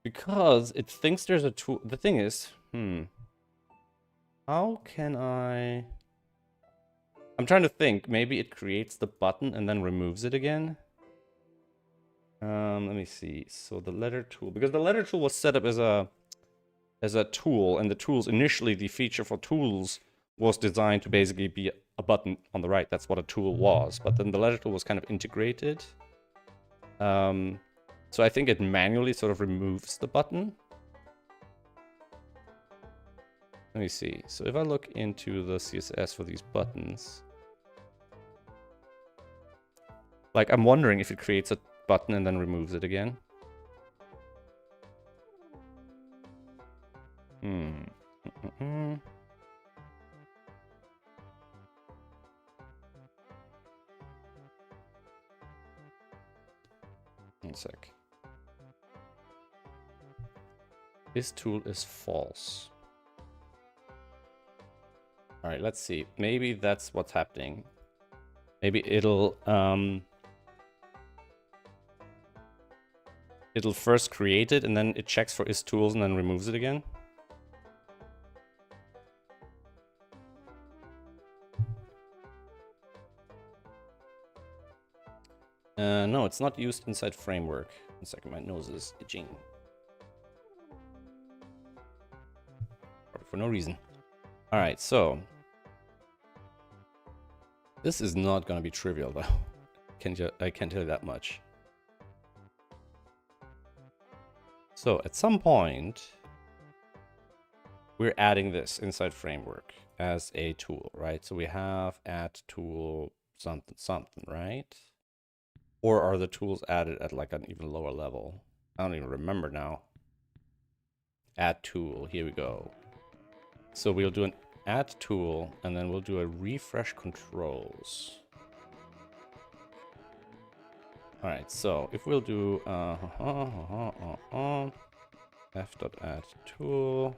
Because it thinks there's a tool. The thing is, how can I... I'm trying to think. Maybe it creates the button and then removes it again. Let me see. So the letter tool, because the letter tool was set up as a tool, and the tools initially, the feature for tools was designed to basically be a button on the right. That's what a tool was. But then the letter tool was kind of integrated. So I think it manually sort of removes the button. Let me see. So if I look into the CSS for these buttons, like I'm wondering if it creates a button and then removes it again. One sec. This tool is false. All right, let's see. Maybe that's what's happening. Maybe it'll first create it and then it checks for is tools and then removes it again. No, it's not used inside framework. One second, my nose is itching. Probably for no reason. All right, so this is not going to be trivial, though. I can't tell you that much. So at some point, we're adding this inside framework as a tool, right? So we have add tool something something, right? Or are the tools added at like an even lower level? I don't even remember now. Add tool, here we go. So we'll do an add tool, and then we'll do a refresh controls. All right, so if we'll do f.add tool,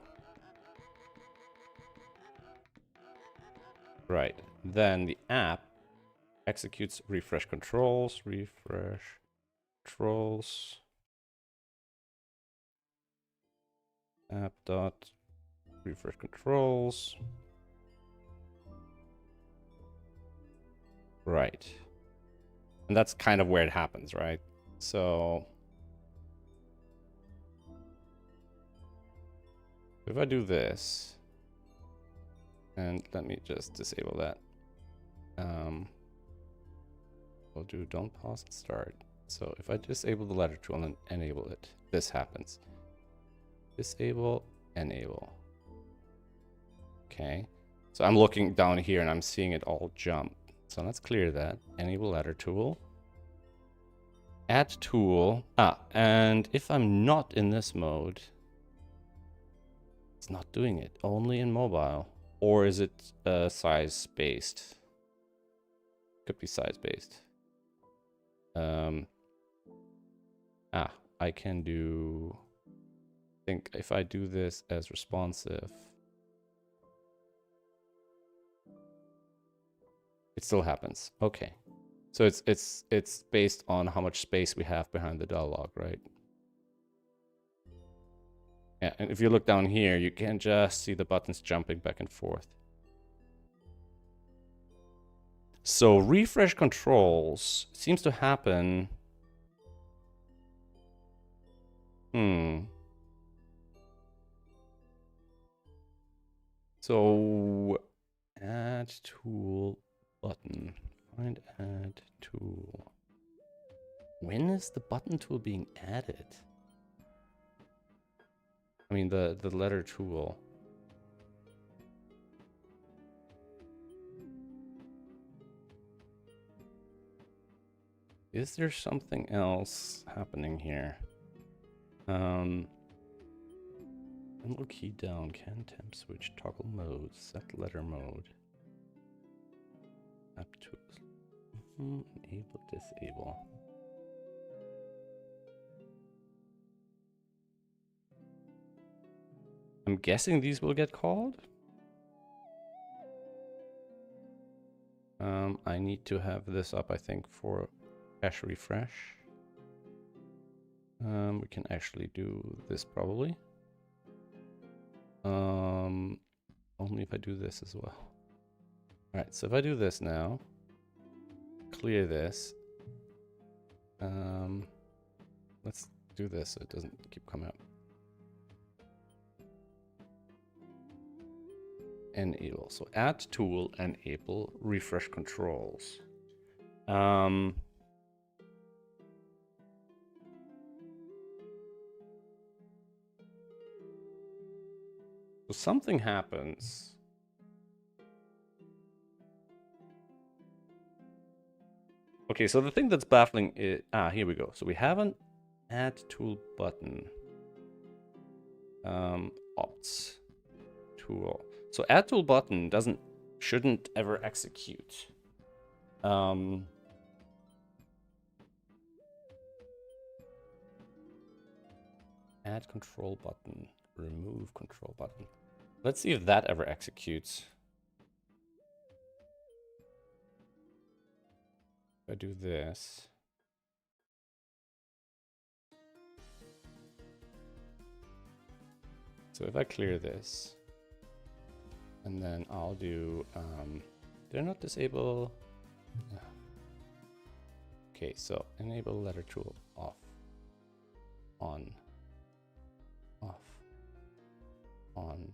right, then the app executes refresh controls, app dot refresh controls. Right. And that's kind of where it happens, right? So if I do this, and let me just disable that. We'll do don't pause and start. So if I disable the ladder tool and enable it, this happens. Disable, enable. Okay. So I'm looking down here and I'm seeing it all jump. So let's clear that. Enable ladder tool. Add tool. And if I'm not in this mode, it's not doing it. Only in mobile. Or is it size based? Could be size based. I can do. I think if I do this as responsive, it still happens. Okay. So it's based on how much space we have behind the dialog, right? Yeah, and if you look down here, you can just see the buttons jumping back and forth. So refresh controls seems to happen. So add tool button. Find add tool. When is the button tool being added? I mean the letter tool. Is there something else happening here? Enable key down, can temp switch, toggle mode, set letter mode. App tools. Enable, disable. I'm guessing these will get called. I need to have this up, I think, for cache refresh. We can actually do this probably. Only if I do this as well. All right, so if I do this now, clear this. Let's do this so it doesn't keep coming up. Enable. So add tool, enable, refresh controls. So something happens. Okay, so the thing that's baffling is, here we go. So we have an add tool button. Opts tool. So add tool button shouldn't ever execute. Add control button, remove control button. Let's see if that ever executes. If I do this. So if I clear this, and then I'll do, did I not disable? Okay, so enable letter tool off, on, off, on.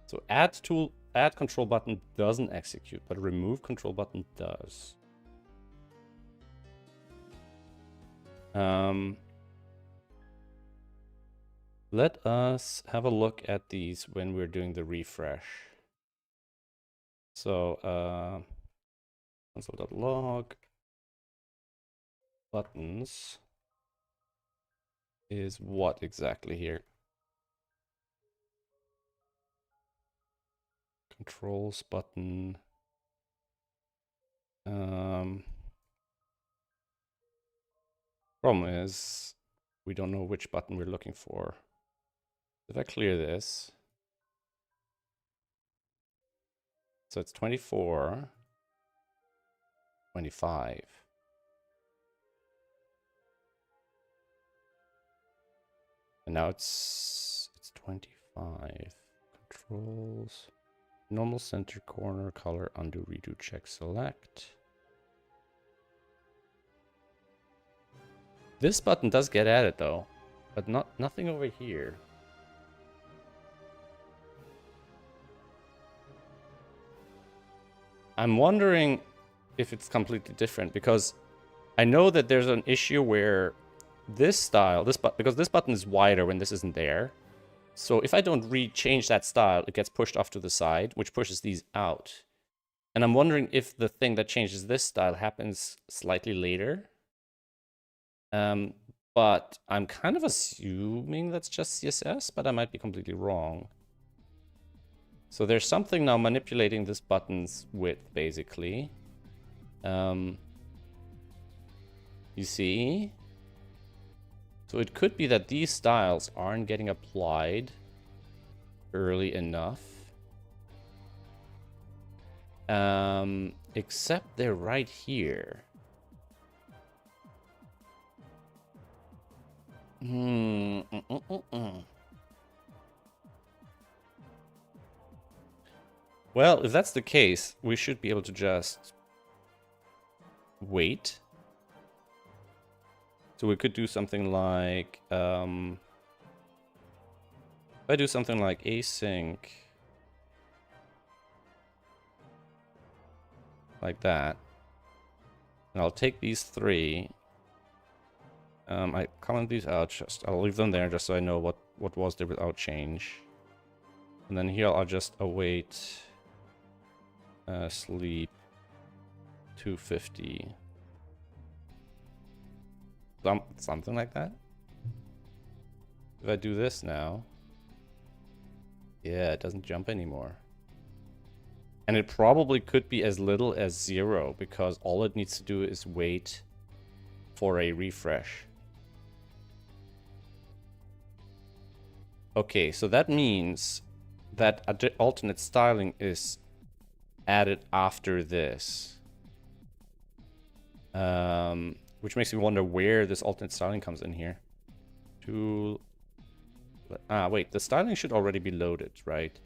So add control button doesn't execute, but remove control button does. Let us have a look at these when we're doing the refresh. So console.log buttons is what exactly here? Controls button. Problem is we don't know which button we're looking for. If I clear this, so it's 24, 25. And now it's 25. Controls, normal center corner, color, undo, redo, check, select. This button does get added though, but nothing over here. I'm wondering if it's completely different, because I know that there's an issue where this style, because this button is wider when this isn't there. So if I don't change that style, it gets pushed off to the side, which pushes these out. And I'm wondering if the thing that changes this style happens slightly later. But I'm kind of assuming that's just CSS, but I might be completely wrong. So there's something now manipulating this button's width, basically. You see? So it could be that these styles aren't getting applied early enough. Except they're right here. Well, if that's the case, we should be able to just wait. So we could do something like, if I do something like async, like that, and I'll take these three. I comment these out, I'll leave them there just so I know what was there without change. And then here I'll just await sleep 250. Something like that. If I do this now, yeah, it doesn't jump anymore. And it probably could be as little as 0, because all it needs to do is wait for a refresh. Okay, so that means that alternate styling is added after this. Which makes me wonder where this alternate styling comes in here. Wait, the styling should already be loaded, right?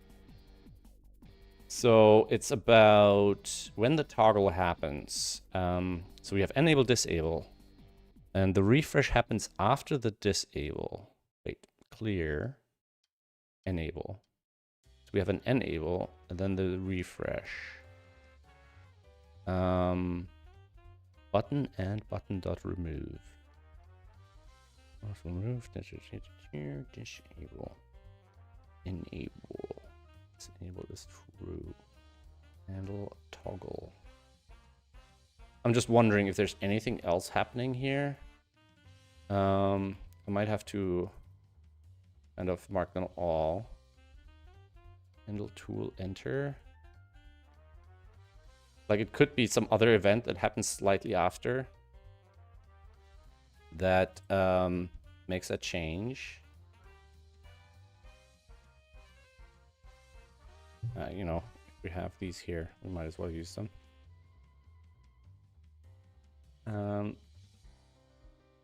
So it's about when the toggle happens. So we have enable, disable. And the refresh happens after the disable. Wait, clear, enable. So we have an enable and then the refresh. Button and button.remove. Remove, disable, enable. Let's enable this true. Handle toggle. I'm just wondering if there's anything else happening here. I might have to kind of mark them all. Handle tool enter. Like it could be some other event that happens slightly after that makes a change. You know, if we have these here, we might as well use them.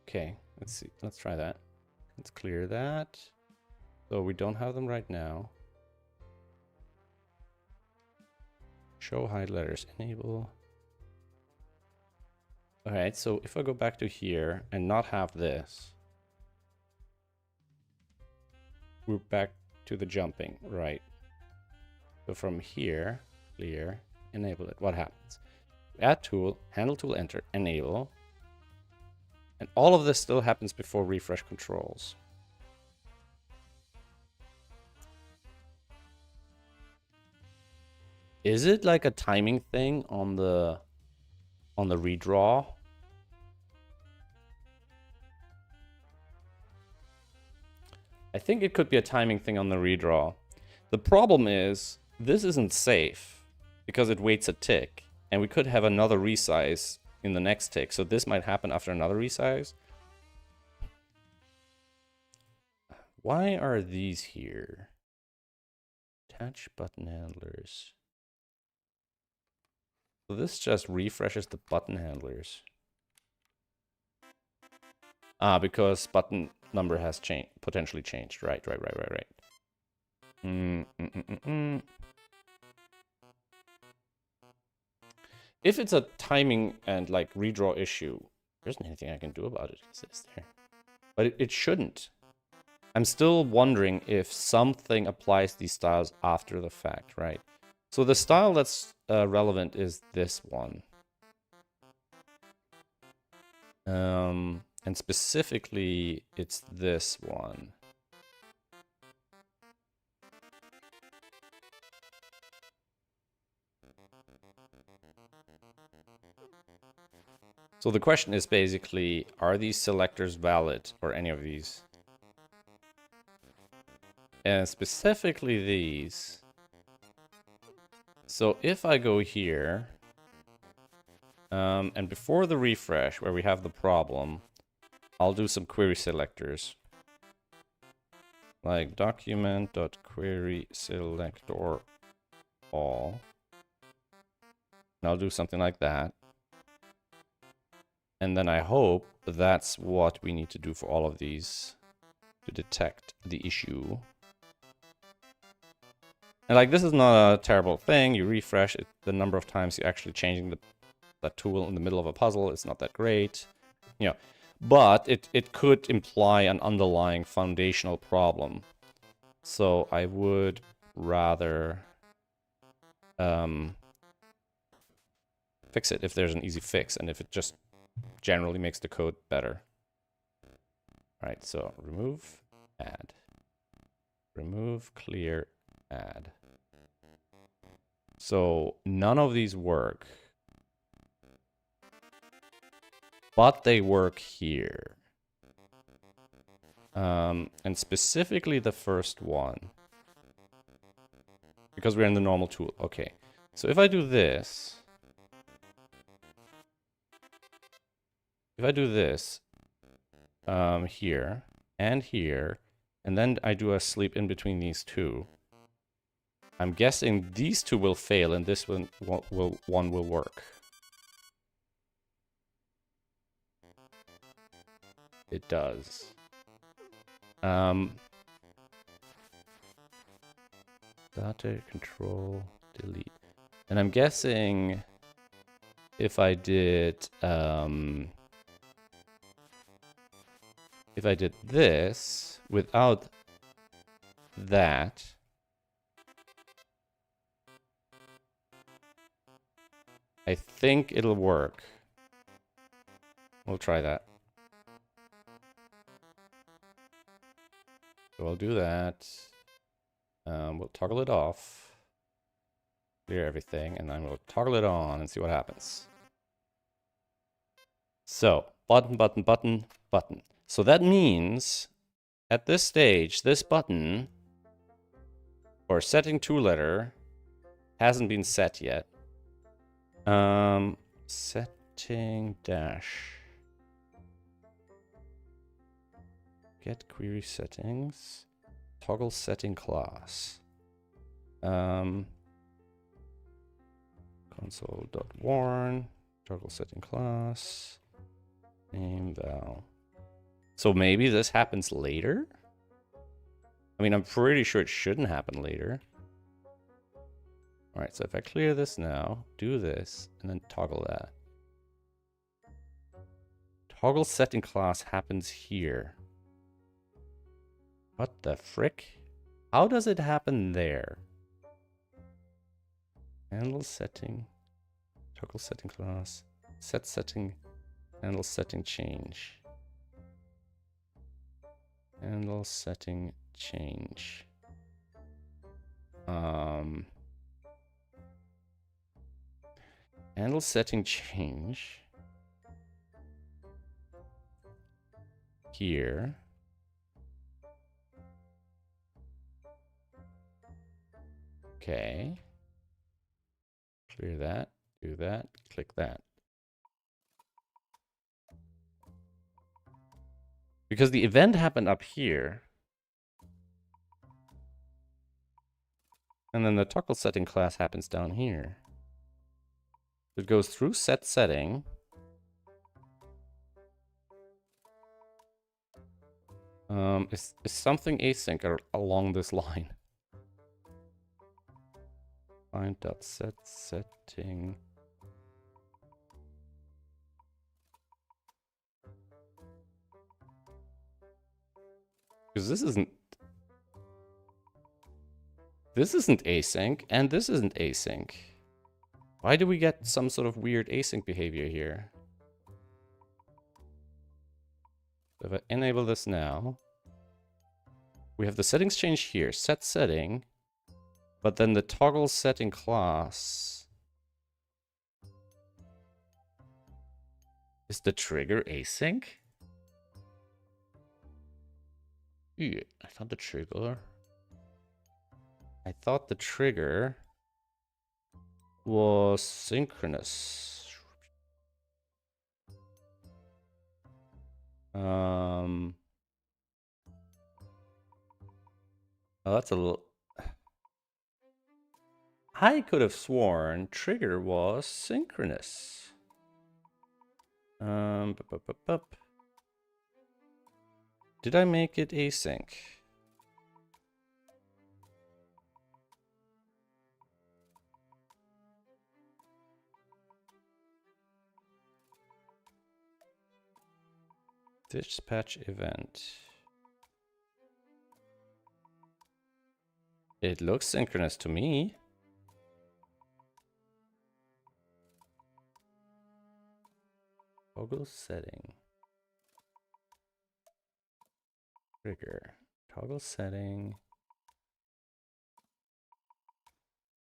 Okay, let's see. Let's try that. Let's clear that. So we don't have them right now. Show hide letters, enable. All right, so if I go back to here and not have this, we're back to the jumping, right? So from here, clear, enable it. What happens? Add tool, handle tool, enter, enable. And all of this still happens before refresh controls. Is it like a timing thing on the redraw? I think it could be a timing thing on the redraw. The problem is this isn't safe because it waits a tick, and we could have another resize in the next tick. So this might happen after another resize. Why are these here? Attach button handlers. So this just refreshes the button handlers. Ah, because button number has changed, potentially changed. Right. If it's a timing and like redraw issue, there isn't anything I can do about it. It sits there. But it shouldn't. I'm still wondering if something applies these styles after the fact, right? So the style that's relevant is this one. And specifically, it's this one. So the question is basically, are these selectors valid, or any of these? And specifically these. So if I go here, and before the refresh, where we have the problem, I'll do some query selectors. Like document.querySelector all. And I'll do something like that. And then I hope that's what we need to do for all of these to detect the issue. And like, this is not a terrible thing. You refresh it, the number of times you're actually changing that tool in the middle of a puzzle. It's not that great, you know, but it could imply an underlying foundational problem. So I would rather fix it if there's an easy fix, and if it just generally makes the code better. All right, so remove, add, remove, clear, add. So none of these work, but they work here. And specifically the first one, because we're in the normal tool. Okay, so if I do this, here and here, and then I do a sleep in between these two, I'm guessing these two will fail and this one will work. It does. Data control delete. And I'm guessing if I did this without that, I think it'll work. We'll try that. So I'll do that. We'll toggle it off, clear everything, and then we'll toggle it on and see what happens. So button, button, button, button. So that means at this stage, this button or setting to letter hasn't been set yet. Setting dash. Get query settings. Toggle setting class. Console.warn. Toggle setting class. Name val. So maybe this happens later? I mean, I'm pretty sure it shouldn't happen later. All right, so if I clear this now, do this, and then toggle that. toggle setting class happens here. What the frick? How does it happen there? Handle setting, toggle setting class, set setting, handle setting change. Handle setting change. Handle setting change. Here. Okay. Clear that, do that, click that. Because the event happened up here. And then the toggle setting class happens down here. It goes through set setting. Is something async along this line? Find.set setting. Because this isn't async, and this isn't async. Why do we get some sort of weird async behavior here? So if I enable this now, we have the settings change here, set setting, but then the toggle setting class is the trigger async? Ew, I thought the trigger was synchronous. Oh, that's a little... I could have sworn trigger was synchronous. Did I make it async? Dispatch event. It looks synchronous to me. Toggle setting. Trigger. Toggle setting.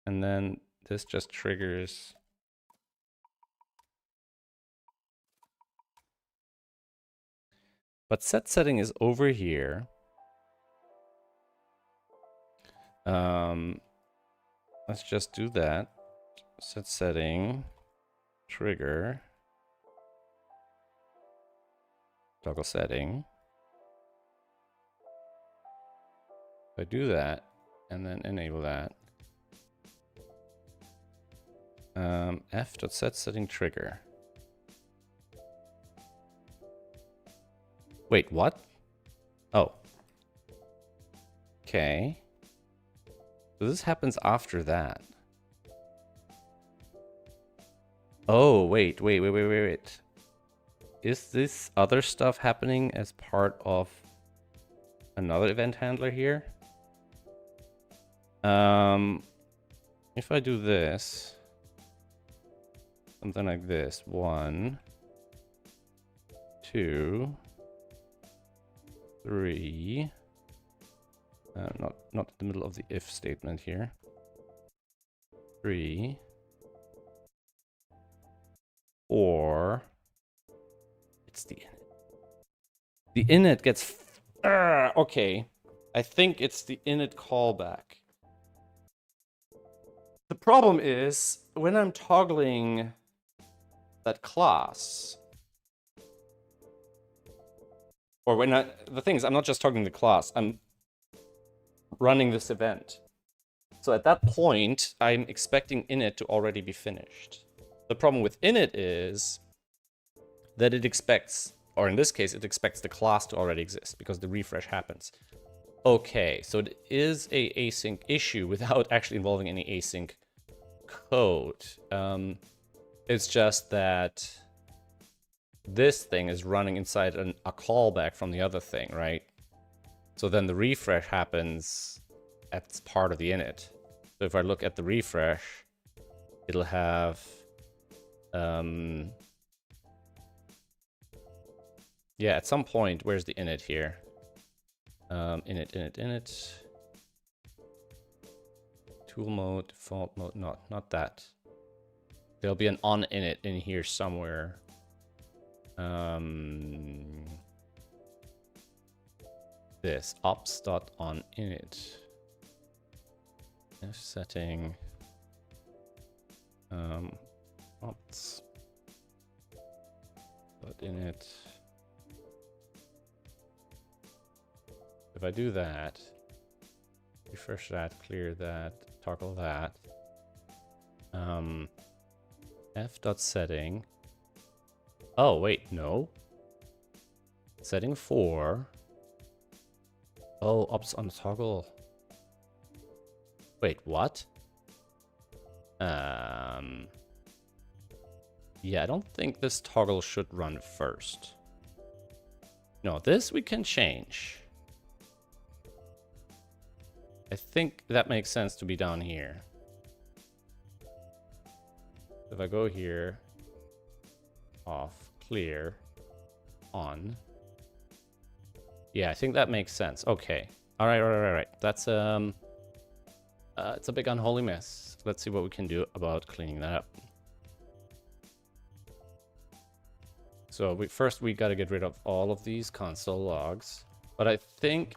And then this just triggers. But set setting is over here. Let's just do that. Set setting, trigger, toggle setting. If I do that and then enable that, f.set setting trigger. Wait, what? Oh. Okay. So this happens after that. Oh, wait. Is this other stuff happening as part of another event handler here? If I do this, something like this, 1, 2, 3. Not the middle of the if statement here. 3, 4. It's the init. The init gets... okay. I think it's the init callback. The problem is, when I'm toggling that class, or when the thing is, I'm not just toggling the class, I'm running this event. So at that point, I'm expecting init to already be finished. The problem with init is that it expects, or in this case, it expects the class to already exist because the refresh happens. Okay, so it is a async issue without actually involving any async code. It's just that this thing is running inside a callback from the other thing, right? So then the refresh happens as part of the init. So if I look at the refresh, it'll have, yeah, at some point, where's the init here? Init. Tool mode, default mode, not that. There'll be an on init in here somewhere. This ops.onInit. Setting ops.init. If I do that, refresh that, clear that, toggle that, f.setting. Oh, wait, no. Setting 4. Oh, ops on toggle. Wait, what? Yeah, I don't think this toggle should run first. No, this we can change. I think that makes sense to be down here. If I go here, off, clear, on. Yeah, I think that makes sense. Okay. All right. That's it's a big unholy mess. Let's see what we can do about cleaning that up. So we got to get rid of all of these console logs. But I think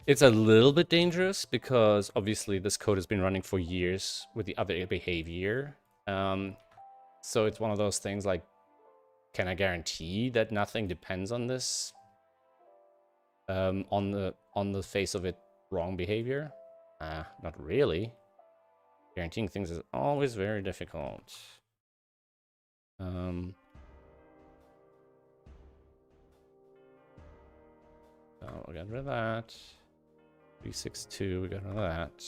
it's a little bit dangerous because obviously this code has been running for years with the other behavior. So it's one of those things like, can I guarantee that nothing depends on this? On the face of it, wrong behavior? Not really. Guaranteeing things is always very difficult. So we got rid of that. 362, we got rid of that.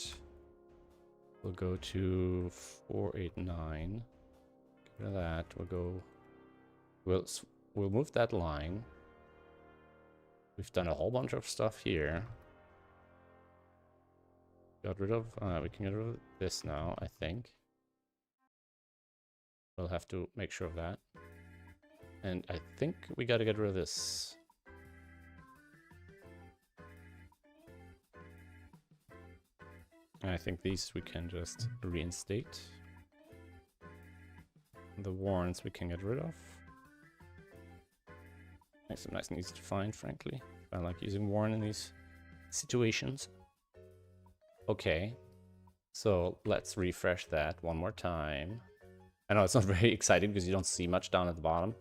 We'll go to 489. Get rid of that. We'll move that line. We've done a whole bunch of stuff here. Got rid of, we can get rid of this now, I think. We'll have to make sure of that. And I think we gotta get rid of this. And I think these we can just reinstate. The warrants we can get rid of. Makes them nice and easy to find, frankly. I like using warrant in these situations. Okay, so let's refresh that one more time. I know it's not very exciting because you don't see much down at the bottom.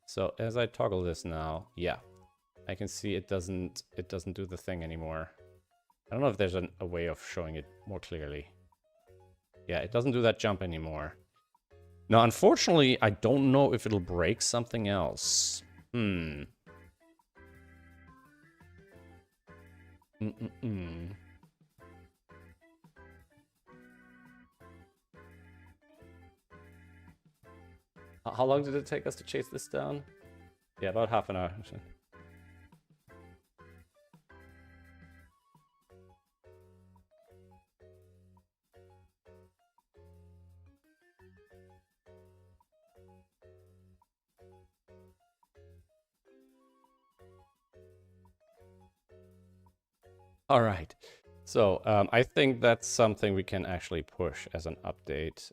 So as I toggle this now, yeah, I can see it doesn't do the thing anymore. I don't know if there's a way of showing it more clearly. Yeah, it doesn't do that jump anymore. Now, unfortunately, I don't know if it'll break something else. How long did it take us to chase this down? Yeah, about half an hour. All right. So I think that's something we can actually push as an update.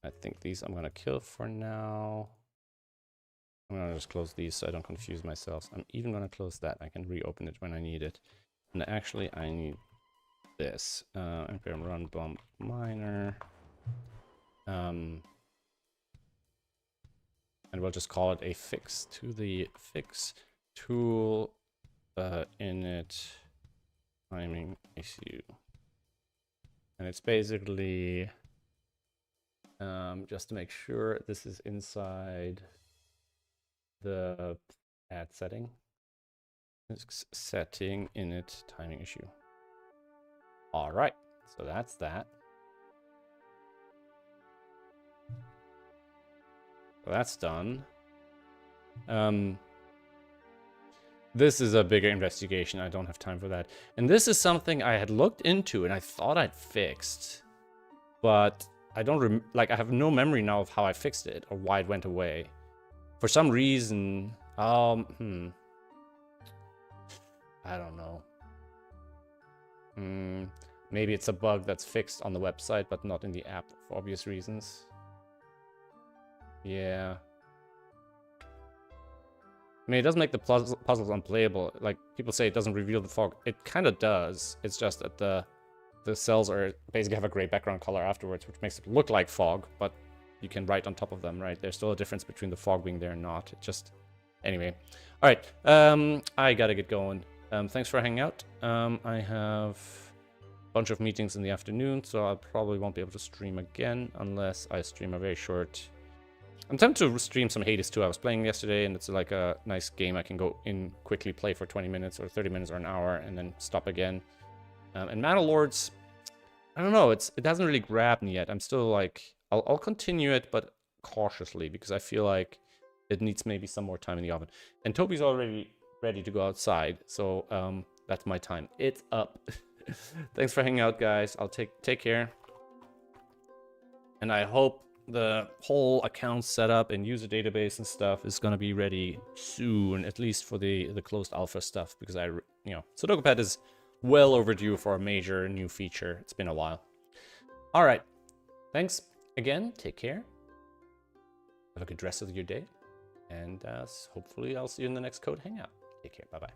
I think these I'm going to kill for now. I'm going to just close these so I don't confuse myself. I'm even going to close that. I can reopen it when I need it. And actually, I need this. npm run bump minor. And we'll just call it a fix to the fix tool init timing issue. And it's basically just to make sure this is inside the add setting. It's setting init timing issue. All right, so that's that. So that's done. This is a bigger investigation. I don't have time for that. And this is something I had looked into and I thought I'd fixed. But I don't I have no memory now of how I fixed it or why it went away. For some reason, I don't know. Maybe it's a bug that's fixed on the website, but not in the app for obvious reasons. Yeah. I mean, it does make the puzzles unplayable. Like, people say it doesn't reveal the fog. It kind of does. It's just that the cells are basically have a gray background color afterwards, which makes it look like fog, but you can write on top of them, right? There's still a difference between the fog being there and not. It just... Anyway. All right. I gotta get going. Thanks for hanging out. I have a bunch of meetings in the afternoon, so I probably won't be able to stream again unless I stream a very short... I'm tempted to stream some Hades 2. I was playing yesterday, and it's like a nice game I can go in, quickly play for 20 minutes or 30 minutes or an hour, and then stop again. And Manor Lords, I don't know, it hasn't really grabbed me yet. I'm still like, I'll continue it, but cautiously, because I feel like it needs maybe some more time in the oven. And Toby's already ready to go outside, so that's my time. It's up. Thanks for hanging out, guys. I'll take care. And I hope the whole account setup and user database and stuff is going to be ready soon, at least for the closed alpha stuff, because SudokuPad is well overdue for a major new feature. It's been a while. All right. Thanks again. Take care. Have a good rest of your day. And hopefully I'll see you in the next Code Hangout. Take care. Bye-bye.